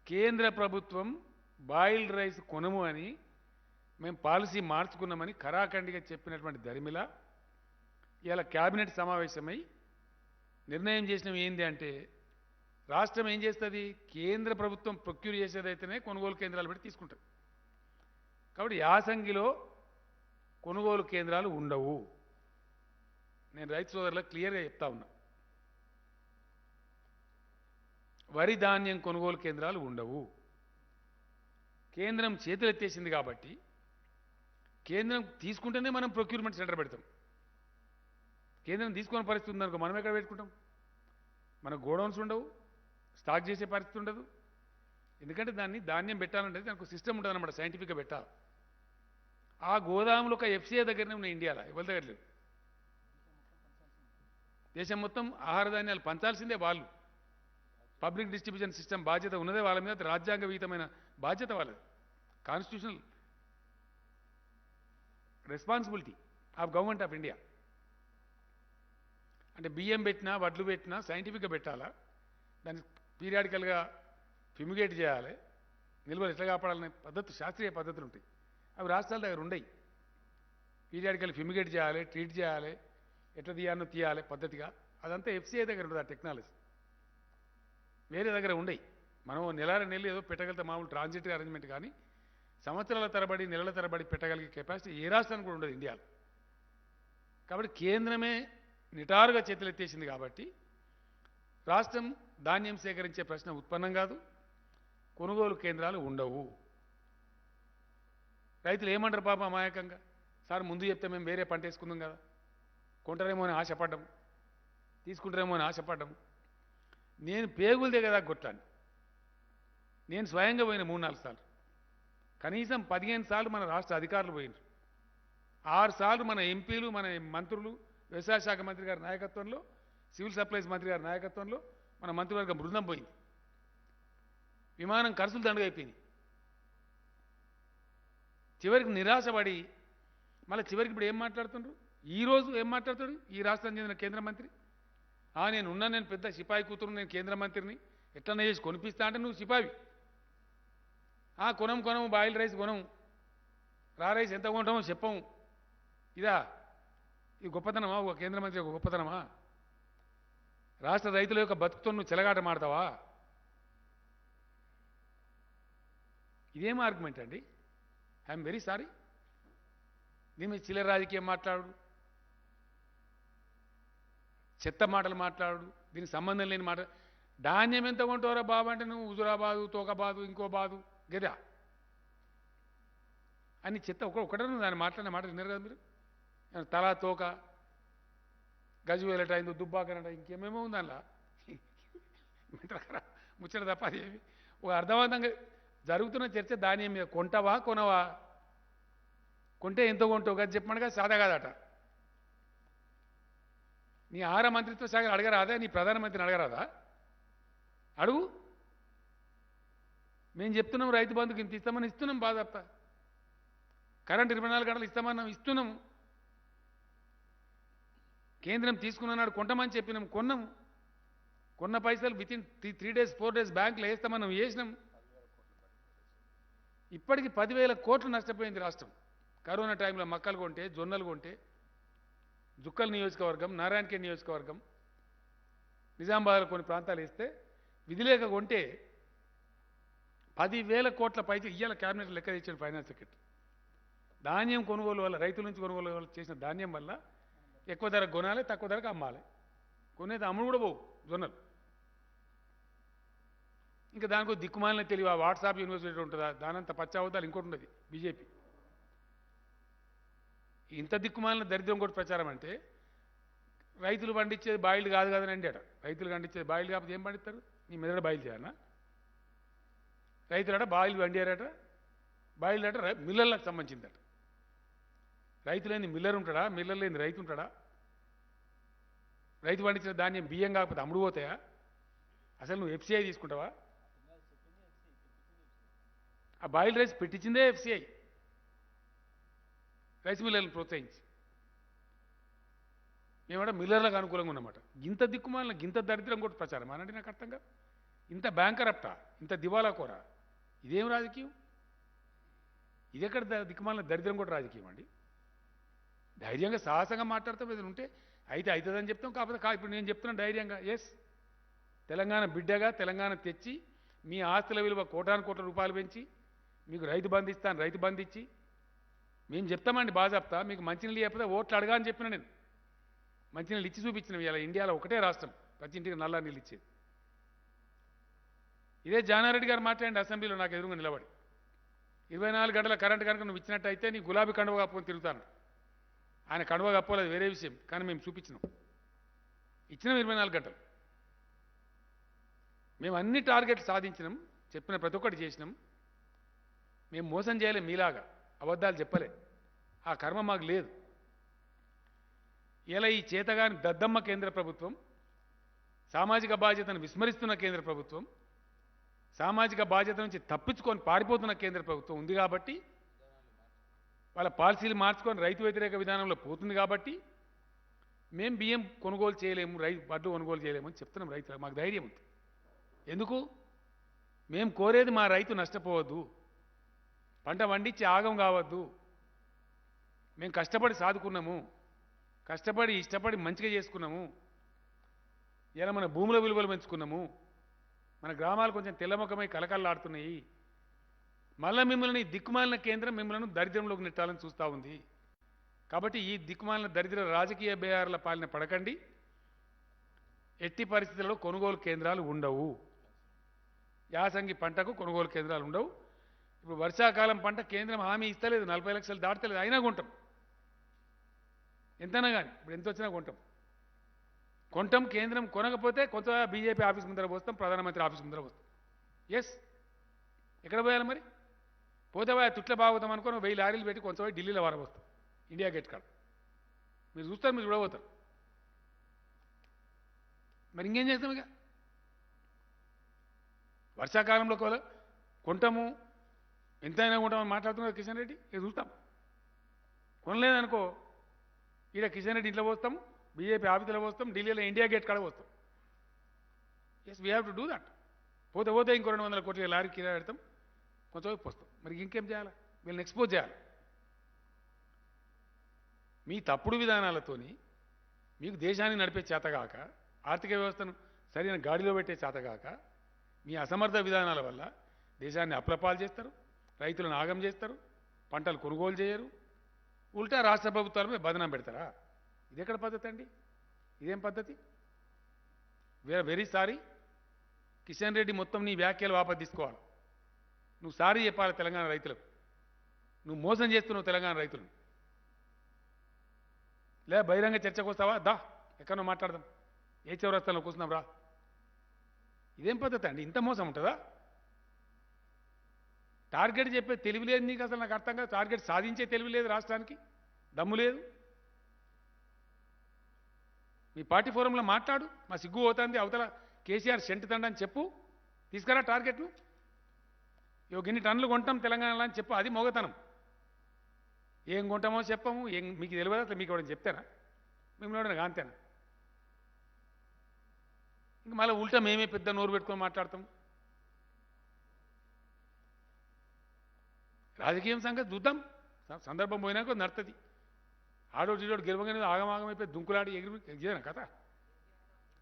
కేంద్ర ప్రభుత్వం బాయిల్డ్ రైస్ కొనము అని మేము పాలసీ మార్చుకున్నామని ఖరాఖండిగా చెప్పినటువంటి దరిమిల ఇలా క్యాబినెట్ సమావేశమై నిర్ణయం చేసినవి ఏంది అంటే, రాష్ట్రం ఏం చేస్తుంది, కేంద్ర ప్రభుత్వం ప్రొక్యూర్ చేసేదైతేనే కొనుగోలు కేంద్రాలు పెట్టి తీసుకుంటుంది. కాబట్టి యాసంగిలో కొనుగోలు కేంద్రాలు ఉండవు. నేను రైతు సోదరులకు క్లియర్గా చెప్తా ఉన్నా. వరి ధాన్యం కొనుగోలు కేంద్రాలు ఉండవు. కేంద్రం చేతులు ఎత్తేసింది కాబట్టి కేంద్రం తీసుకుంటేనే మనం ప్రొక్యూర్మెంట్ సెంటర్ పెడతాం. కేంద్రం తీసుకునే పరిస్థితి ఉందనుకో మనం ఎక్కడ పెట్టుకుంటాం? మన గోడౌన్స్ ఉండవు, స్టాక్ చేసే పరిస్థితి ఉండదు. ఎందుకంటే ధాన్యం పెట్టాలంటే దానికి సిస్టమ్ ఉంటుంది అన్నమాట, సైంటిఫిక్గా పెట్టాలి. ఆ గోదాములు ఒక ఎఫ్సీఐ దగ్గరనే ఉన్నాయి ఇండియాలో, ఎవరి దగ్గర లేదు. దేశం మొత్తం ఆహార ధాన్యాలు పంచాల్సిందే వాళ్ళు. పబ్లిక్ డిస్ట్రిబ్యూషన్ సిస్టమ్ బాధ్యత ఉన్నదే వాళ్ళ మీద, రాజ్యాంగ విహితమైన బాధ్యత వాళ్ళది, constitutional responsibility of government of India. అంటే బియ్యం పెట్టినా వడ్లు పెట్టినా సైంటిఫిక్గా పెట్టాలా, దాన్ని పీరియాడికల్గా ఫ్యూమిగేట్ చేయాలి, నిల్వలు ఎట్లా కాపాడాలనే పద్ధతులు, శాస్త్రీయ పద్ధతులు ఉంటాయి. అవి రాష్ట్రాల దగ్గర ఉండయి. పీరియాడికల్ ఫ్యూమిగేట్ చేయాలి, ట్రీట్ చేయాలి, ఎట్లా తీయాలో తీయాలి పద్ధతిగా, అదంతా ఎఫ్సీఐ దగ్గర ఉంటుంది ఆ టెక్నాలజీ. వేరే దగ్గర ఉండయి. మనం నెలలు ఏదో పెట్టగలిగితే మామూలు ట్రాన్సిటరీ అరేంజ్మెంట్, కానీ సంవత్సరాల తరబడి నెలల తరబడి పెట్టగలిగే కెపాసిటీ ఏ రాష్ట్రానికి కూడా ఉండదు ఇండియాలో. కాబట్టి కేంద్రమే నిటారుగా చేతులెత్తేసింది కాబట్టి రాష్ట్రం ధాన్యం సేకరించే ప్రశ్న ఉత్పన్నం కాదు, కొనుగోలు కేంద్రాలు ఉండవు. రైతులు ఏమంటారు పాపం అమాయకంగా, సార్ ముందు చెప్తే మేము వేరే పంట వేసుకుందాం కదా, కొంటారేమో అని ఆశపడ్డాం, తీసుకుంటారేమో అని ఆశపడ్డాం. నేను పేగులదే కదా కొట్లాను. నేను స్వయంగా పోయిన 3-4 సార్లు, కనీసం 15 సార్లు మన రాష్ట్ర అధికారులు పోయినారు, 6 సార్లు మన ఎంపీలు, మన మంత్రులు, వ్యవసాయ శాఖ మంత్రి గారి నాయకత్వంలో, సివిల్ సప్లైస్ మంత్రి గారి నాయకత్వంలో మన మంత్రివర్గం బృందం పోయింది. విమానం ఖర్చులు దండుగా అయిపోయింది. చివరికి నిరాశపడి మళ్ళీ చివరికి ఇప్పుడు ఏం మాట్లాడుతుండ్రు, ఈరోజు ఏం మాట్లాడుతాడు ఈ రాష్ట్రం చెందిన కేంద్ర మంత్రి, నేను పెద్ద సిపాయి కూతురు, నేను కేంద్ర మంత్రిని, ఎట్లన్నా చేసి కొనిపిస్తా అంటే నువ్వు సిపాయి. కొనము బాయిల్ రైస్ కొనము, రా రైస్ ఎంత కొంటామో చెప్పము. ఇది గొప్పతనమా? ఒక కేంద్ర మంత్రి ఒక గొప్పతనమా? రాష్ట్ర రైతుల యొక్క బతుకుతో నువ్వు చెలగాట మాడతావా? ఇదేం ఆర్గ్యుమెంట్ అండి? I'm very sorry. దీని మీద చిల్లర రాజకీయం మాట్లాడు, చెత్త మాటలు మాట్లాడు, దీనికి సంబంధం లేని మాట. ధాన్యం ఎంత కొంటారా బాబు అంటే నువ్వు హుజురాబాదు, తోకబాదు, ఇంకో బాదు, గదా అని చెత్త ఒకటే దాన్ని మాట్లాడిన మాట విన్నారు కదా మీరు. తలా తోక, గజువేలట, ఇందు దుబ్బాకనట, ఇంకేమేమో ఉంది అందులో ముచ్చట తప్ప అదేమి. ఒక అర్థవంతంగా జరుగుతున్న చర్చ ధాన్యం మీద. కొంటావా కొనవా? కొంటే ఎంత కొంటావు కదా చెప్పమనగా సాదా కాదట. నీ ఆహార మంత్రిత్వ శాఖ అడగరాదా? నీ ప్రధానమంత్రిని అడగరాదా? అడుగు. మేము చెప్తున్నాం రైతు బంధుకి ఇంత ఇస్తామని, ఇస్తున్నాం బాధప్ప. కరెంట్ 24 గంటలు ఇస్తున్నాము. కేంద్రం తీసుకున్నాడు కొంటమని చెప్పినాం, కొన్నాము. కొన్న పైసలు వితిన్ 3 days 4 days బ్యాంకులో వేస్తామని వేసినాం. ఇప్పటికి 10,000 కోట్లు నష్టపోయింది రాష్ట్రం. కరోనా టైంలో మక్కలు కొంటే, జొన్నలు కొంటే, జుక్కల్ నియోజకవర్గం, నారాయణఖేడ్ నియోజకవర్గం, నిజామాబాద్లో కొన్ని ప్రాంతాలు వేస్తే విధిలేక కొంటే 10,000 కోట్ల పైకి ఇయ్యాల క్యాబినెట్ లెక్క తెచ్చిన ఫైనాన్స్ సెక్రటరీ. ధాన్యం కొనుగోలు వల్ల, రైతుల నుంచి కొనుగోలు వల్ల చేసిన ధాన్యం వల్ల ఎక్కువ ధరకు కొనాలి, తక్కువ ధరకు అమ్మాలి. కొనేది అమ్ముడు కూడా పోవు జొన్నలు. ఇంకా దానికో దిక్కుమాలిన తెలివి వాట్సాప్ యూనివర్సిటీ ఉంటుందా, దానంత పచ్చావతాలు ఇంకోటి ఉండదు బీజేపీ. ఇంత దిక్కుమాలిన దరిద్రం కూడా ప్రచారం అంటే, రైతులు పండించేది బాయిల్డ్ కాదు కదని అండి అట. రైతులు పండించేది బాయిల్డ్ కాకపోతే ఏం పండిస్తారు? నీ మెదడు బాయిల్ చేయాలన్నా? రైతులట బాయిల్ పండారట, బాయిల్డ్ అట మిల్లర్లకు సంబంధించిందట. రైతు లేని మిల్లర్ ఉంటాడా? మిల్లర్ లేని రైతు ఉంటాడా? రైతు పండించిన ధాన్యం బియ్యం కాకపోతే అమ్ముడు పోతాయా? అసలు నువ్వు ఎఫ్సిఐ తీసుకుంటావా? ఆ బాయిల్ రైస్ పెట్టించిందే ఎఫ్సిఐ, రైస్ మిల్లర్లను ప్రోత్సహించి. మేమంటే మిల్లర్లకు అనుకూలంగా ఉన్నమాట. గింత దిక్కుమాలిన గింత దరిద్రం కూడా ప్రచారం అనంటే నాకు అర్థం కాదు. ఇంత బ్యాంకరప్టా, ఇంత దివాలా కోరా, ఇదేం రాజకీయం? ఇదెక్కడ దిక్కుమాలిన దరిద్రం కూడా రాజకీయం అండి? ధైర్యంగా సాహసంగా మాట్లాడతాం, ఏదైనా ఉంటే అయితే అవుతుందని చెప్తాం. కాకపోతే ఇప్పుడు నేను చెప్తున్నాను ధైర్యంగా, ఎస్ తెలంగాణ బిడ్డగా తెలంగాణ తెచ్చి మీ ఆస్తుల విలువ కోటాను కోట్ల రూపాయలు పెంచి మీకు రైతు బంధు ఇస్తాను, రైతు బంధు ఇచ్చి మేము చెప్తామండి బాజాప్తా. మీకు మంచినీళ్ళు చెప్పితే ఓట్లు అడగా అని చెప్పిన నేను. మంచినీళ్ళు ఇచ్చి చూపించినవి. ఇలా ఇండియాలో ఒకటే రాష్ట్రం ప్రతి ఇంటికి నల్లా నీళ్ళు ఇచ్చేది. ఇదే జానారెడ్డి గారు మాట్లాడండి అసెంబ్లీలో నాకు ఎదురుగా నిలబడి, 24 గంటల కరెంటు కనుక నువ్వు ఇచ్చినట్టయితే నీ గులాబీ కండువ కప్పుకొని తిరుగుతాను. ఆయన కండువ కప్పుకోలేదు, వేరే విషయం, కానీ మేము చూపించినాం, ఇచ్చినాం 24 గంటలు. మేము అన్ని టార్గెట్లు సాధించినాం, చెప్పిన ప్రతి ఒక్కటి చేసినాం. మేము మోసం చేయలేం, మీలాగా అబద్ధాలు చెప్పలే, ఆ కర్మ మాకు లేదు. ఇలా ఈ చేతగాని దద్దమ్మ కేంద్ర ప్రభుత్వం, సామాజిక బాధ్యతను విస్మరిస్తున్న కేంద్ర ప్రభుత్వం, సామాజిక బాధ్యత నుంచి తప్పించుకొని పారిపోతున్న కేంద్ర ప్రభుత్వం ఉంది కాబట్టి, వాళ్ళ పాలసీలు మార్చుకొని రైతు వ్యతిరేక విధానంలో పోతుంది కాబట్టి మేము బియ్యం కొనుగోలు చేయలేము, వడ్లు కొనుగోలు చేయలేము అని చెప్తున్నాం. రైతులకు మాకు ధైర్యం ఉంది. ఎందుకు? మేము కోరేది మా రైతు నష్టపోవద్దు, పంట వండించి ఆగం కావద్దు. మేము కష్టపడి సాదుకున్నాము, కష్టపడి ఇష్టపడి మంచిగా చేసుకున్నాము. ఇలా మన భూముల విలువలు పెంచుకున్నాము, మన గ్రామాలు కొంచెం తెల్లముఖమై కలకల్లాడుతున్నాయి. మళ్ళీ మిమ్మల్ని దిక్కుమాలిన కేంద్రం మిమ్మల్ని దరిద్రంలోకి నెట్టాలని చూస్తూ ఉంది. కాబట్టి ఈ దిక్కుమాలిన దరిద్ర రాజకీయ బేహార్ల పాలన పడకండి. ఎట్టి పరిస్థితుల్లో కొనుగోలు కేంద్రాలు ఉండవు. యాసంగి పంటకు కొనుగోలు కేంద్రాలు ఉండవు. ఇప్పుడు వర్షాకాలం పంట కేంద్రం హామీ ఇస్తలేదు, 40 లక్షలు దాటలేదు, అయినా కొంటాం. ఎంతైనా కానీ ఇప్పుడు ఎంత వచ్చినా కొంటాం. కేంద్రం కొనకపోతే కొంత బీజేపీ ఆఫీస్ ముందర పోస్తాం, ప్రధానమంత్రి ఆఫీస్ ముందర పోస్తాం. ఎస్, ఎక్కడ పోయాలి మరి? పోతే పోయా తుట్ల బాగుతాం అనుకో, 1000 లారీలు పెట్టి కొంచెం పోయి ఢిల్లీలో వారబోస్తాం, ఇండియా గేట్ కాడ. మీరు చూస్తారు, మీరు చూడబోతారు. మరి ఇంకేం చేస్తాం? ఇక వర్షాకాలంలో కొంటాము, ఎంతైనా కొంటామని మాట్లాడుతున్నారు కిషన్ రెడ్డి. ఇక చూస్తాం. కొనలేదనుకో, ఈడ కిషన్ రెడ్డి ఇంట్లో పోస్తాం, బీజేపీ ఆఫీసులో పోస్తాం, ఢిల్లీలో ఇండియా గేట్ కాడ పోస్తాం. Yes, we have to do that. పోతే ఇంకో 200 కోట్ల లారీ కిరా పెడతాం, కొంచెం వైపు వస్తాం. మరి ఇంకేం చేయాలి? వీళ్ళని ఎక్స్పోజ్ చేయాలి. మీ తప్పుడు విధానాలతోని మీకు దేశాన్ని నడిపే చేతగాక, ఆర్థిక వ్యవస్థను సరైన గాడిలో పెట్టే చేతగాక, మీ అసమర్థ విధానాల వల్ల దేశాన్ని అప్రపాలు చేస్తారు, రైతులను ఆగం చేస్తారు, పంటలు కొనుగోలు చేయరు, ఉల్టా రాష్ట్ర ప్రభుత్వాలపై బదనాం పెడతారా? ఇదెక్కడ పద్ధతి అండి? ఇదేం పద్ధతి? వెరీ సారీ కిషన్ రెడ్డి, మొత్తం నీ వ్యాఖ్యలు వాపసు తీసుకోవాలి. నువ్వు సారీ చెప్పాలి తెలంగాణ రైతులకు. నువ్వు మోసం చేస్తున్నావు తెలంగాణ రైతులను. లేదా బహిరంగ చర్చకు వస్తావా? దా ఎక్కడో మాట్లాడదాం, ఏ చౌరస్తాలో కూర్చున్నాం రా. ఇదేం పద్ధతి అండి? ఇంత మోసం ఉంటుందా? టార్గెట్ చెప్పే తెలివి లేదు నీకు, అసలు నాకు అర్థం కాదు. టార్గెట్ సాధించే తెలివి లేదు, రాష్ట్రానికి దమ్ము లేదు. మీ పార్టీ ఫోరంలో మాట్లాడు, మా సిగ్గు పోతుంది, అవతల కేసీఆర్ సెంటు తండని చెప్పు, తీసుకురా టార్గెట్ను. ఇన్ని టన్నులు కొంటాం తెలంగాణలో అని చెప్పు, అది మొగతనం. ఏం కొంటామో చెప్పము, మీకు తెలియదు, అసలు మీకు ఎవరైనా చెప్తారా? మిమ్మల్ని అంతేనా? ఇంక మళ్ళీ ఉల్టా మేమే పెద్ద నోరు పెట్టుకొని మాట్లాడతాం. రాజకీయం సంగతి చూద్దాం, సందర్భం పోయినాక నడుతుంది. ఆడోడు ఈడోడు గెలవగానే ఆగమాగమైపోయి దుంకులాడి ఎగిరినా కథ.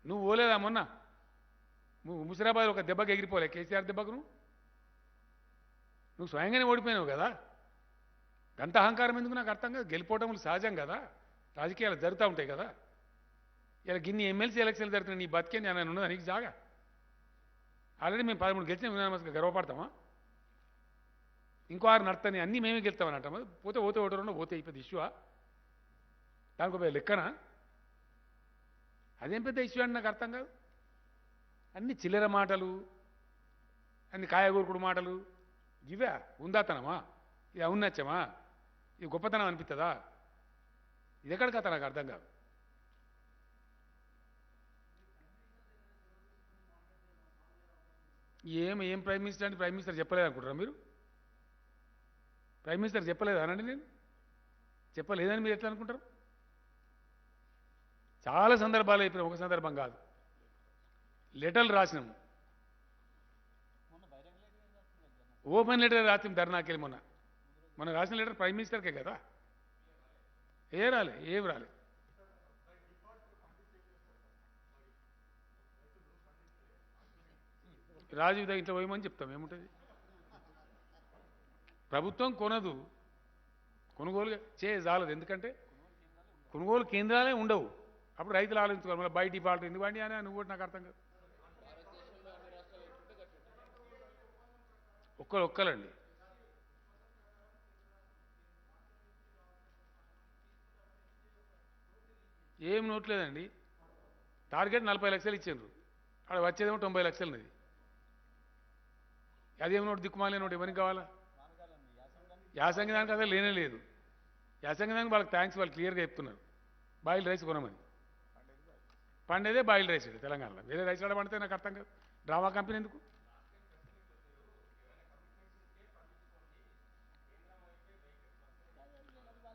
నువ్వు పోలేదా మొన్న? ముసిరాబాద్ ఒక దెబ్బకి ఎగిరిపోలే, కేసీఆర్ దెబ్బకు నువ్వు స్వయంగానే ఓడిపోయినావు కదా. గంత అహంకారం ఎందుకు నాకు అర్థం కాదు. గెలిపోవటములు సహజం కదా, రాజకీయాలు జరుగుతూ ఉంటాయి కదా. ఇలా గిన్ని ఎమ్మెల్సీ ఎలక్షన్లు జరుగుతున్నాయి, నీ బతికే నేను ఉన్నదా నీకు జాగా? ఆల్రెడీ మేము 13 గెలిచిన యునానిమస్గా గర్వపడతామా? ఇంకో 6 నడుతాయి, అన్నీ మేమే గెలుస్తామని అంటామా? పోతే ఓటరు పోతే అయిపోయింది ఇష్యూవా? దానికి ఒక లెక్కనా? అదేం పెద్ద ఇష్యూ అని నాకు అర్థం కాదు. అన్ని చిల్లర మాటలు, అన్ని కాయగూరుకుడు మాటలు, ఇవే ఉందాతనమా? ఇది ఔన్నత్యమా? ఇది గొప్పతనం అనిపిస్తుందా? ఇది ఎక్కడ కథ నాకు అర్థం కాదు. ఏం ప్రైమ్ మినిస్టర్ అంటే ప్రైమ్ మినిస్టర్ చెప్పలేదు అనుకుంటారా మీరు? ప్రైమ్ మినిస్టర్ చెప్పలేదు అనండి, నేను చెప్పలేదని మీరు ఎట్లా అనుకుంటారు? చాలా సందర్భాలు అయిపోయిన, ఒక సందర్భం కాదు. లెటర్లు రాసినాము, ఓపెన్ లెటర్ రాసినాం ధర్నాకెళ్ళి. మొన్న రాసిన లెటర్ ప్రైమ్ మినిస్టర్కే కదా, ఏం రాలే. రాజీవ్ దగ్గర పోయమని చెప్తాం, ఏముంటుంది? ప్రభుత్వం కొనదు, కొనుగోలు చేయజాలదు. ఎందుకంటే కొనుగోలు కేంద్రాలే ఉండవు. అప్పుడు రైతులు ఆలోచించుకోవాలి, మళ్ళీ బయట డిఫాల్ట్ ఎందుకు అండి అని. నువ్వు కూడా నాకు అర్థం కాదు. ఒక్కలండి. ఏం నోట్లేదండి. టార్గెట్ 40 లక్షలు ఇచ్చిండ్రు, అక్కడ వచ్చేదేమో 90 లక్షలున్నది. అదేమో నోటు దిక్కుమాలే నోటు ఎవరికి కావాలా? యాసంగి దానికి అసలు లేనే లేదు. యాసంగి దానికి వాళ్ళకి థ్యాంక్స్, వాళ్ళు క్లియర్గా చెప్తున్నారు బాయిల్ రైస్ కొనమని. పండేదే బాయిల్ రైస్ తెలంగాణలో, వేరే రైస్ ఆడ పండితే నాకు అర్థం కాదు. డ్రామా కంపెనీ ఎందుకు?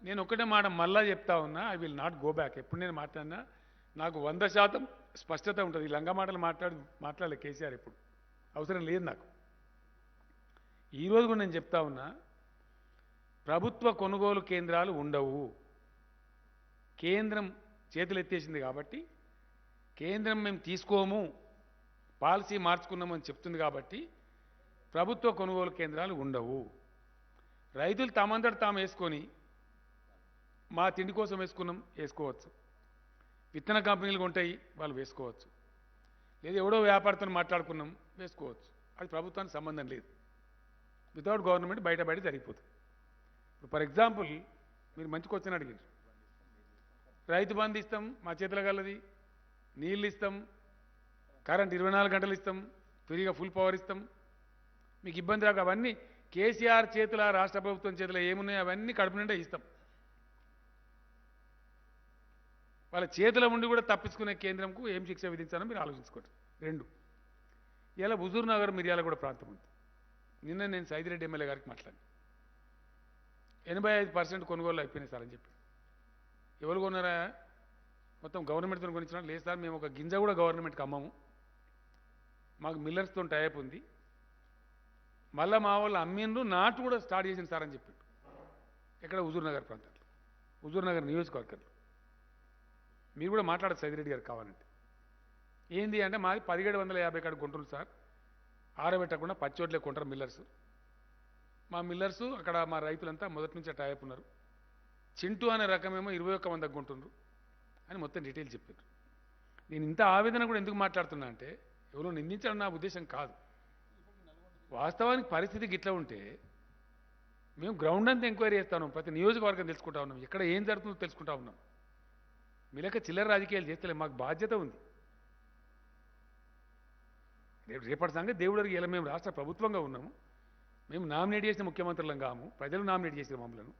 నేను ఒక్కటే మాట మళ్ళా చెప్తా ఉన్నా, I will not go back. ఎప్పుడు నేను మాట్లాడినా నాకు 100% స్పష్టత ఉంటుంది. ఈ లంగా మాటలు మాట్లాడలే కేసీఆర్, ఎప్పుడు అవసరం లేదు నాకు. ఈరోజు కూడా నేను చెప్తా ఉన్నా, ప్రభుత్వ కొనుగోలు కేంద్రాలు ఉండవు. కేంద్రం చేతులు ఎత్తేసింది కాబట్టి, కేంద్రం మేము తీసుకోము, పాలసీ మార్చుకున్నామని చెప్తుంది కాబట్టి ప్రభుత్వ కొనుగోలు కేంద్రాలు ఉండవు. రైతులు తమంతట తాము వేసుకొని, మా తిండి కోసం వేసుకోవచ్చు. విత్తన కంపెనీలు ఉంటాయి, వాళ్ళు వేసుకోవచ్చు. లేదా ఎవడో వ్యాపారతో మాట్లాడుకున్నాం, వేసుకోవచ్చు. అది ప్రభుత్వానికి సంబంధం లేదు. వితౌట్ గవర్నమెంట్ బయట జరిగిపోతుంది. ఇప్పుడు ఫర్ ఎగ్జాంపుల్ మీరు మంచి క్వశ్చన్ అడిగారు. రైతు బంధు ఇస్తాం, మా చేతుల గలది. నీళ్ళు ఇస్తాం, కరెంట్ 24 గంటలు ఇస్తాం, ఫ్రీగా ఫుల్ పవర్ ఇస్తాం, మీకు ఇబ్బంది రాక. అవన్నీ కేసీఆర్ చేతుల, రాష్ట్ర ప్రభుత్వం చేతుల ఏమున్నాయో అవన్నీ కడుపు నిండా ఇస్తాం. వాళ్ళ చేతుల ఉండి కూడా తప్పించుకునే కేంద్రంకు ఏం శిక్ష విధించాలో మీరు ఆలోచించుకోండి. 2, ఇలా హుజూర్ నగర్ మిర్యాల కూడా ప్రాంతం ఉంది. నిన్న నేను సైదిరెడ్డి ఎమ్మెల్యే గారికి మాట్లాడి 85% కొనుగోలు అయిపోయినాయి సార్ అని చెప్పి. ఎవరు కొన్నారా? మొత్తం గవర్నమెంట్తో కొనిచ్చినా? లేదు సార్, మేము ఒక గింజ కూడా గవర్నమెంట్కి అమ్మము, మాకు మిల్లర్స్తో టైప్ ఉంది. మళ్ళీ మా వాళ్ళు అమ్మిండ్రు, నాటు కూడా స్టార్ట్ చేసింది సార్ అని చెప్పాడు. ఎక్కడ? హుజూర్ నగర్ ప్రాంతంలో, హుజూర్ నగర్ నియోజకవర్గంలో. మీరు కూడా మాట్లాడచ్చు సైదిరెడ్డి గారు కావాలంటే. ఏంది అంటే మాది 1750 కాడ కొంటారు సార్, ఆరబెట్టకుండా పచ్చోట్లే కొంటారు మిల్లర్స్. మా మిల్లర్సు అక్కడ మా రైతులంతా మొదటి నుంచి టైప్ ఉన్నారు. చింటూ అనే రకమేమో 21 కొంటుండ్రు అని మొత్తం డీటెయిల్ చెప్పారు. నేను ఇంత ఆవేదన కూడా ఎందుకు మాట్లాడుతున్నా అంటే, ఎవరో నిందించడం నా ఉద్దేశం కాదు. వాస్తవానికి పరిస్థితి గిట్లా ఉంటే మేము గ్రౌండ్ అంతా ఎంక్వైరీ చేస్తా ఉన్నాం, ప్రతి నియోజకవర్గం తెలుసుకుంటా ఉన్నాం, ఎక్కడ ఏం జరుగుతుందో తెలుసుకుంటా ఉన్నాం. మీ లెక్క చిల్లర రాజకీయాలు చేస్తలే, మాకు బాధ్యత ఉంది. రేపటి సంగతి దేవుడికి ఇలా మేము రాష్ట్ర ప్రభుత్వంగా ఉన్నాము, మేము నామినేట్ చేసిన ముఖ్యమంత్రులం కాము, ప్రజలు నామినేట్ చేసిన మమ్మలను.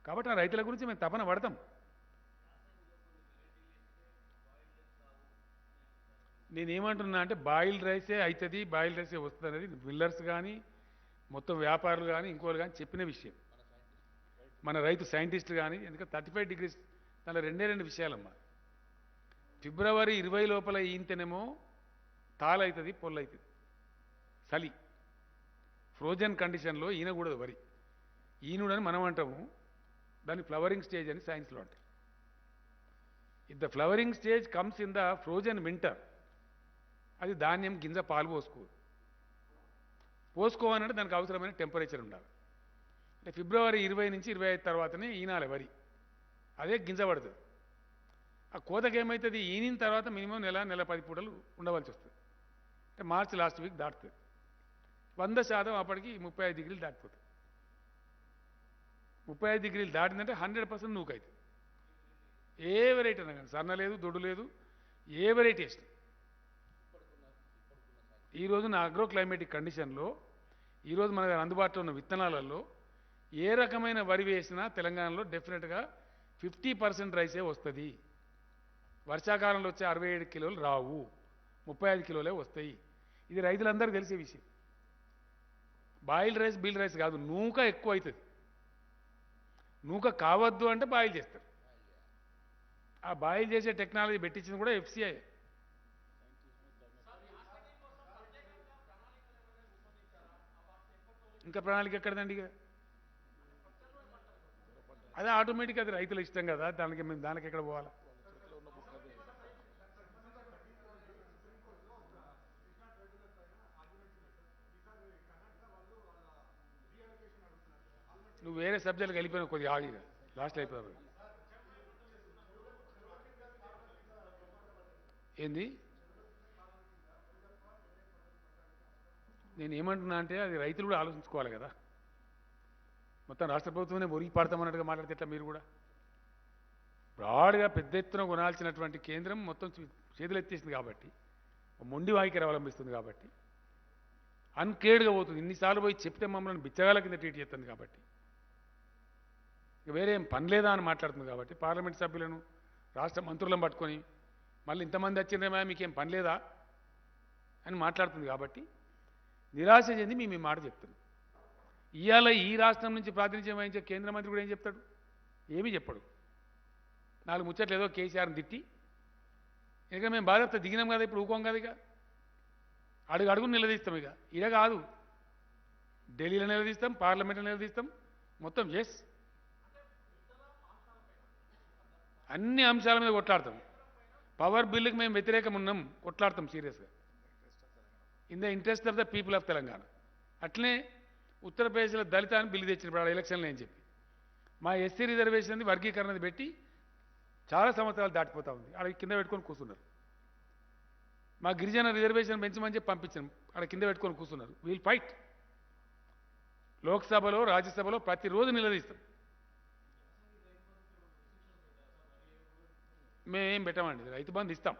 కాబట్టి ఆ రైతుల గురించి మేము తపన పడతాం. నేనేమంటున్నా అంటే బాయిల్ రైసే అవుతుంది, బాయిల్ రైసే వస్తుంది అనేది మిల్లర్స్ కానీ మొత్తం వ్యాపారులు కానీ ఇంకోరు కానీ చెప్పిన విషయం. మన రైతు సైంటిస్టులు కానీ, ఎందుకంటే 35 degrees దానిలో 2 విషయాలమ్మా. ఫిబ్రవరి 20 లోపల ఈంతనేమో తాళవుతుంది, పొల్లవుతుంది, చలి, ఫ్రోజన్ కండిషన్లో ఈనకూడదు వరి. ఈనుడని మనం అంటాము, దాన్ని ఫ్లవరింగ్ స్టేజ్ అని సైన్స్లో అంటారు. If the flowering stage comes in the frozen winter, అది ధాన్యం గింజ పాలు పోసుకోవాలంటే దానికి అవసరమైన టెంపరేచర్ ఉండాలి. అంటే ఫిబ్రవరి 20 నుంచి 25 తర్వాతనే ఈనాలి వరి, అదే గింజ పడుతుంది. ఆ కోతకి ఏమవుతుంది, ఈనిన తర్వాత మినిమం నెల 10 పూటలు ఉండవలసి వస్తుంది. అంటే మార్చి లాస్ట్ వీక్ దాటుతుంది. 100% అప్పటికి 35 degrees దాటిపోతుంది. 35 degrees దాటిందంటే 100% నూకైతుంది. ఏ వెరైటీ అన్నా కానీ, సన్న లేదు, దొడ్డు లేదు, ఏ వెరైటీ వేసిన. ఈరోజు నా అగ్రో క్లైమేటిక్ కండిషన్లో, ఈరోజు మన దగ్గర అందుబాటులో ఉన్న విత్తనాలలో ఏ రకమైన వరి వేసినా తెలంగాణలో డెఫినెట్గా 50% రైసే వస్తుంది. వర్షాకాలంలో వచ్చే 67 కిలోలు రావు, 35 కిలోలే వస్తాయి. ఇది రైతులందరికీ తెలిసే విషయం. బాయిల్ రైస్ బిల్ రైస్ కాదు, నూక ఎక్కువ అవుతుంది. నూక కావద్దు అంటే బాయిల్ చేస్తారు. ఆ బాయిల్ చేసే టెక్నాలజీ పెట్టించింది కూడా ఎఫ్సిఐ. ఇంకా ప్రణాళిక ఎక్కడదండి? ఇక అదే ఆటోమేటిక్, అది రైతుల ఇష్టం కదా, దానికి ఎక్కడ పోవాలా? నువ్వు వేరే సబ్జెక్టులకు వెళ్ళిపోయినా కొద్దిగా ఆగిగా లాస్ట్ అయిపోయారు. ఏంది? నేను ఏమంటున్నా అంటే అది రైతులు కూడా ఆలోచించుకోవాలి కదా. మొత్తం రాష్ట్ర ప్రభుత్వమే ఒరిగి పడతామన్నట్టుగా మాట్లాడితే ఎట్లా? మీరు కూడా బ్రాడ్గా పెద్ద ఎత్తున కొనాల్సినటువంటి కేంద్రం మొత్తం చేతులు ఎత్తేసింది కాబట్టి, మొండి వాయికర అవలంబిస్తుంది కాబట్టి, అన్కేర్డ్గా పోతుంది. ఇన్నిసార్లు పోయి చెప్తే మమ్మల్ని బిచ్చగాల కింద ట్రీట్ చేస్తుంది కాబట్టి, వేరే ఏం పని లేదా అని మాట్లాడుతుంది కాబట్టి, పార్లమెంట్ సభ్యులను రాష్ట్ర మంత్రులను పట్టుకొని మళ్ళీ ఇంతమంది వచ్చిందేమా మీకేం పని లేదా అని మాట్లాడుతుంది కాబట్టి నిరాశ చెంది మేము ఈ మాట చెప్తున్నాం. ఇవాళ ఈ రాష్ట్రం నుంచి ప్రాతినిధ్యం వహించే కేంద్ర మంత్రి కూడా ఏం చెప్తాడు? ఏమీ చెప్పడు. 4 ముచ్చట్లు ఏదో కేసీఆర్ని తిట్టి, ఇక మేము బాధ్యత దిగినాం కదా, ఇప్పుడు ఊకోం కదా, ఇక అడుగును నిలదీస్తాం. ఇక ఇక కాదు, ఢిల్లీలో నిలదీస్తాం, పార్లమెంట్లో నిలదీస్తాం, మొత్తం ఎస్ అన్ని అంశాల మీద కొట్లాడతాం. పవర్ బిల్లుకి మేము వ్యతిరేకం ఉన్నాం, కొట్లాడతాం సీరియస్గా, in the interest of the people of Telangana. అట్లనే ఉత్తరప్రదేశ్లో దళిత అని బిల్లు తెచ్చినప్పుడు ఆడ ఎలక్షన్లు అని చెప్పి మా ఎస్సీ రిజర్వేషన్ వర్గీకరణది పెట్టి చాలా సంవత్సరాలు దాటిపోతూ ఉంది. ఆడ కింద పెట్టుకొని కూర్చున్నారు. మా గిరిజన రిజర్వేషన్ పెంచమని చెప్పి పంపించాం, ఆడ కింద పెట్టుకొని కూర్చున్నారు. Wheel fight. లోక్సభలో రాజ్యసభలో ప్రతిరోజు నిలదీస్తాం. మేమేం పెట్టామండి, రైతు బంధు ఇస్తాం.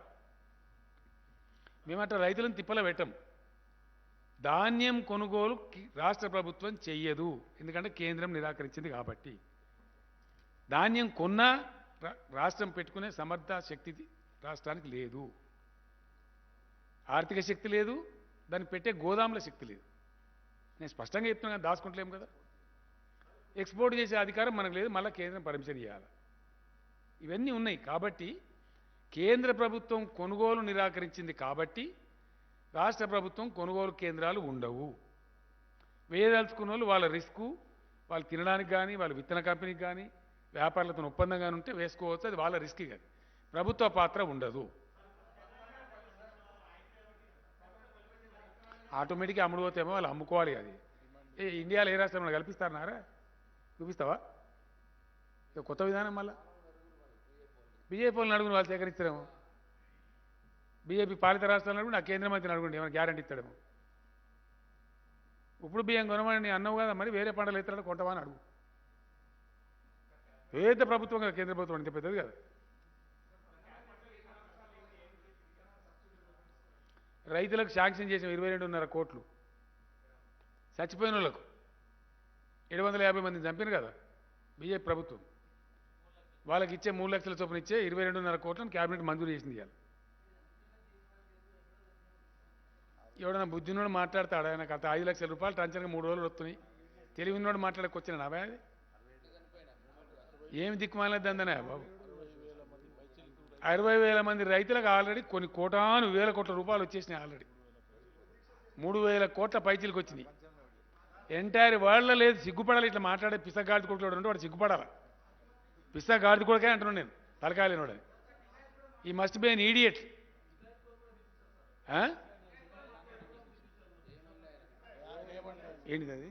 మేమట్లా రైతులను తిప్పలో పెట్టాం. ధాన్యం కొనుగోలు రాష్ట్ర ప్రభుత్వం చెయ్యదు, ఎందుకంటే కేంద్రం నిరాకరించింది కాబట్టి. ధాన్యం కొన్నా రాష్ట్రం పెట్టుకునే సమర్థ శక్తి రాష్ట్రానికి లేదు, ఆర్థిక శక్తి లేదు, దాన్ని పెట్టే గోదాముల శక్తి లేదు. నేను స్పష్టంగా చెప్తున్నా, దాచుకుంటలేం కదా. ఎక్స్పోర్ట్ చేసే అధికారం మనకు లేదు, మళ్ళీ కేంద్రం పర్మిషన్ ఇవ్వాలి. ఇవన్నీ ఉన్నాయి కాబట్టి కేంద్ర ప్రభుత్వం కొనుగోలు నిరాకరించింది కాబట్టి రాష్ట్ర ప్రభుత్వం కొనుగోలు కేంద్రాలు ఉండవు. వేయదలుచుకున్న వాళ్ళు వాళ్ళ రిస్కు, వాళ్ళు తినడానికి కానీ, వాళ్ళ విత్తన కంపెనీకి కానీ, వ్యాపారులతో ఒప్పందం కానీ ఉంటే వేసుకోవచ్చు, అది వాళ్ళ రిస్క్. కానీ ప్రభుత్వ పాత్ర ఉండదు. ఆటోమేటిక్గా అమ్ముడు పోతేమో వాళ్ళు అమ్ముకోవాలి. అది ఇండియాలో ఏ రాష్ట్రంలో కల్పిస్తారన్నారా? చూపిస్తావా? కొత్త విధానం మళ్ళా బీజేపీ వాళ్ళని అడుగుని వాళ్ళు సేకరిస్తారేమో. బీజేపీ పాలిత రాష్ట్రాలను అడుగు, నా కేంద్ర మంత్రిని అడుగుండి, ఏమైనా గ్యారంటీ ఇస్తాడేమో. ఇప్పుడు బియ్యం కొనమని అన్నావు కదా, మరి వేరే పంటలు ఎత్తాడో కొంటవా అని అడుగు. ఏదైతే ప్రభుత్వం కదా, కేంద్ర ప్రభుత్వం అని చెప్పేది కదా. రైతులకు శాంక్షన్ చేసిన 22.5 కోట్లు చచ్చిపోయిన వాళ్ళకు 750 మందిని చంపిన కదా బీజేపీ ప్రభుత్వం. వాళ్ళకి ఇచ్చే 3 లక్షల చొప్పున ఇచ్చే 22.5 కోట్లను క్యాబినెట్ మంజూరు చేసింది. ఇవాళ ఎవడన్నా బుద్ధినోడు మాట్లాడతాడు, ఆయనకు అంత 5 లక్షల రూపాయలు టంచనగా 3 రోజులు వస్తున్నాయి. తెలివినోడు మాట్లాడకొచ్చిన నావే అది ఏమి దిక్కుమాలేదు అందనే బాబు. 60,000 మంది రైతులకు ఆల్రెడీ కొన్ని కోటాను వేల కోట్ల రూపాయలు వచ్చేసినాయి. ఆల్రెడీ 3,000 కోట్ల పైచీలకు వచ్చినాయి. ఎంటైర్ వరల్డ్లో లేదు. సిగ్గుపడాలి ఇట్లా మాట్లాడే పిసగాడిది కొడుకులు ఉంటే వాడు సిగ్గుపడాలి. పిసగాడిది కొడుకే అంటున్నాను నేను, తలకాయలేనోడని. ఈ మస్ట్ బి ఎన్ ఈడియట్. ఏంటిది అది?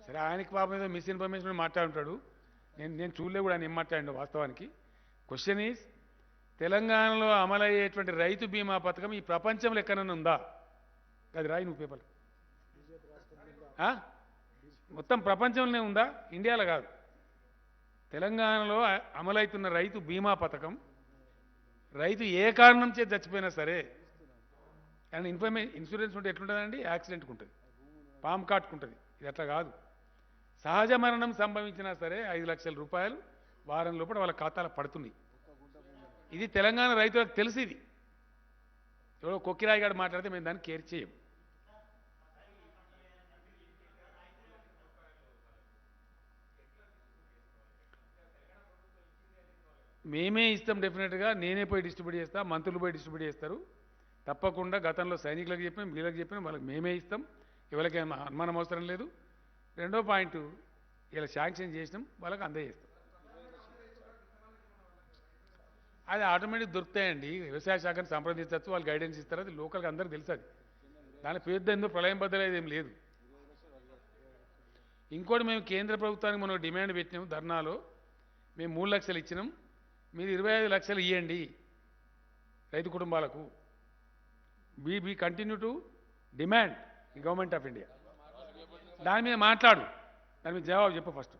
సరే, ఆయనకి పాపం ఏదో మిస్ఇన్ఫర్మేషన్ మాట్లాడుంటాడు. నేను చూడలే కూడా ఆయన ఏం మాట్లాడిండు వాస్తవానికి. క్వశ్చన్ ఈజ్, తెలంగాణలో అమలయ్యేటువంటి రైతు బీమా పథకం ఈ ప్రపంచంలో ఎక్కడైనా ఉందా? అది రాయి నువ్వు పేపర్. మొత్తం ప్రపంచంలోనే ఉందా, ఇండియాలో కాదు. తెలంగాణలో అమలవుతున్న రైతు బీమా పథకం, రైతు ఏ కారణం చేతి చచ్చిపోయినా సరే, అండ్ ఇన్సూరెన్స్ ఉంటే ఎట్లుంటుందండి? యాక్సిడెంట్కి ఉంటుంది, పాము కాటుకుంటుంది. ఇది అట్లా కాదు. సహజ మరణం సంభవించినా సరే 5 లక్షల రూపాయలు వారం లోపల వాళ్ళ ఖాతాలో పడుతున్నాయి. ఇది తెలంగాణ రైతులకు తెలుసు. ఇది ఎవరో కొక్కిరాయి గారు మాట్లాడితే మేము దాన్ని కేర్ చేయం. మేమే ఇస్తాం డెఫినెట్గా. నేనే పోయి డిస్ట్రిబ్యూట్ చేస్తా, మంత్రులు పోయి డిస్ట్రిబ్యూట్ చేస్తారు. తప్పకుండా గతంలో సైనికులకు చెప్పినాం, వీళ్ళకి చెప్పినాం, వాళ్ళకి మేమే ఇస్తాం. ఎవరికి అనుమానం అవసరం లేదు. రెండో పాయింట్, ఇలా శాంక్షన్ చేసినాం, వాళ్ళకి అందజేస్తాం. అది ఆటోమేటిక్ దొరుకుతాయండి. వ్యవసాయ శాఖను సంప్రదించవచ్చు, వాళ్ళు గైడెన్స్ ఇస్తారు. అది లోకల్గా అందరికీ తెలుసు. అది దాని పెద్ద ఎందుకు ప్రళయం బద్దలేదు ఏం లేదు. ఇంకోటి, మేము కేంద్ర ప్రభుత్వానికి మనం డిమాండ్ పెట్టినాం ధర్నాలో. మేము 3 లక్షలు ఇచ్చినాం, మీరు 25 లక్షలు ఇవ్వండి రైతు కుటుంబాలకు. we continue to demand the government of India. దాని మీద మాట్లాడు, దాని మీద జవాబు చెప్పు ఫస్ట్.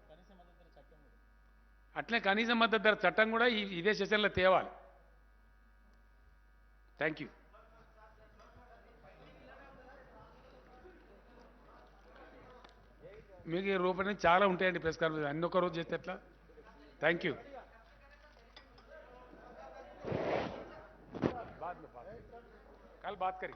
అట్లే కనీస మద్దతు ధర చట్టం కూడా ఇదే సెషన్లో తేవాలి. Thank you. మీకు ఈ రూపాయలు చాలా ఉంటాయండి ప్రెస్ కాన్ఫరెన్స్, అన్ని ఒక్క రోజు చేస్తే ఎట్లా? Thank you. कल बात करें.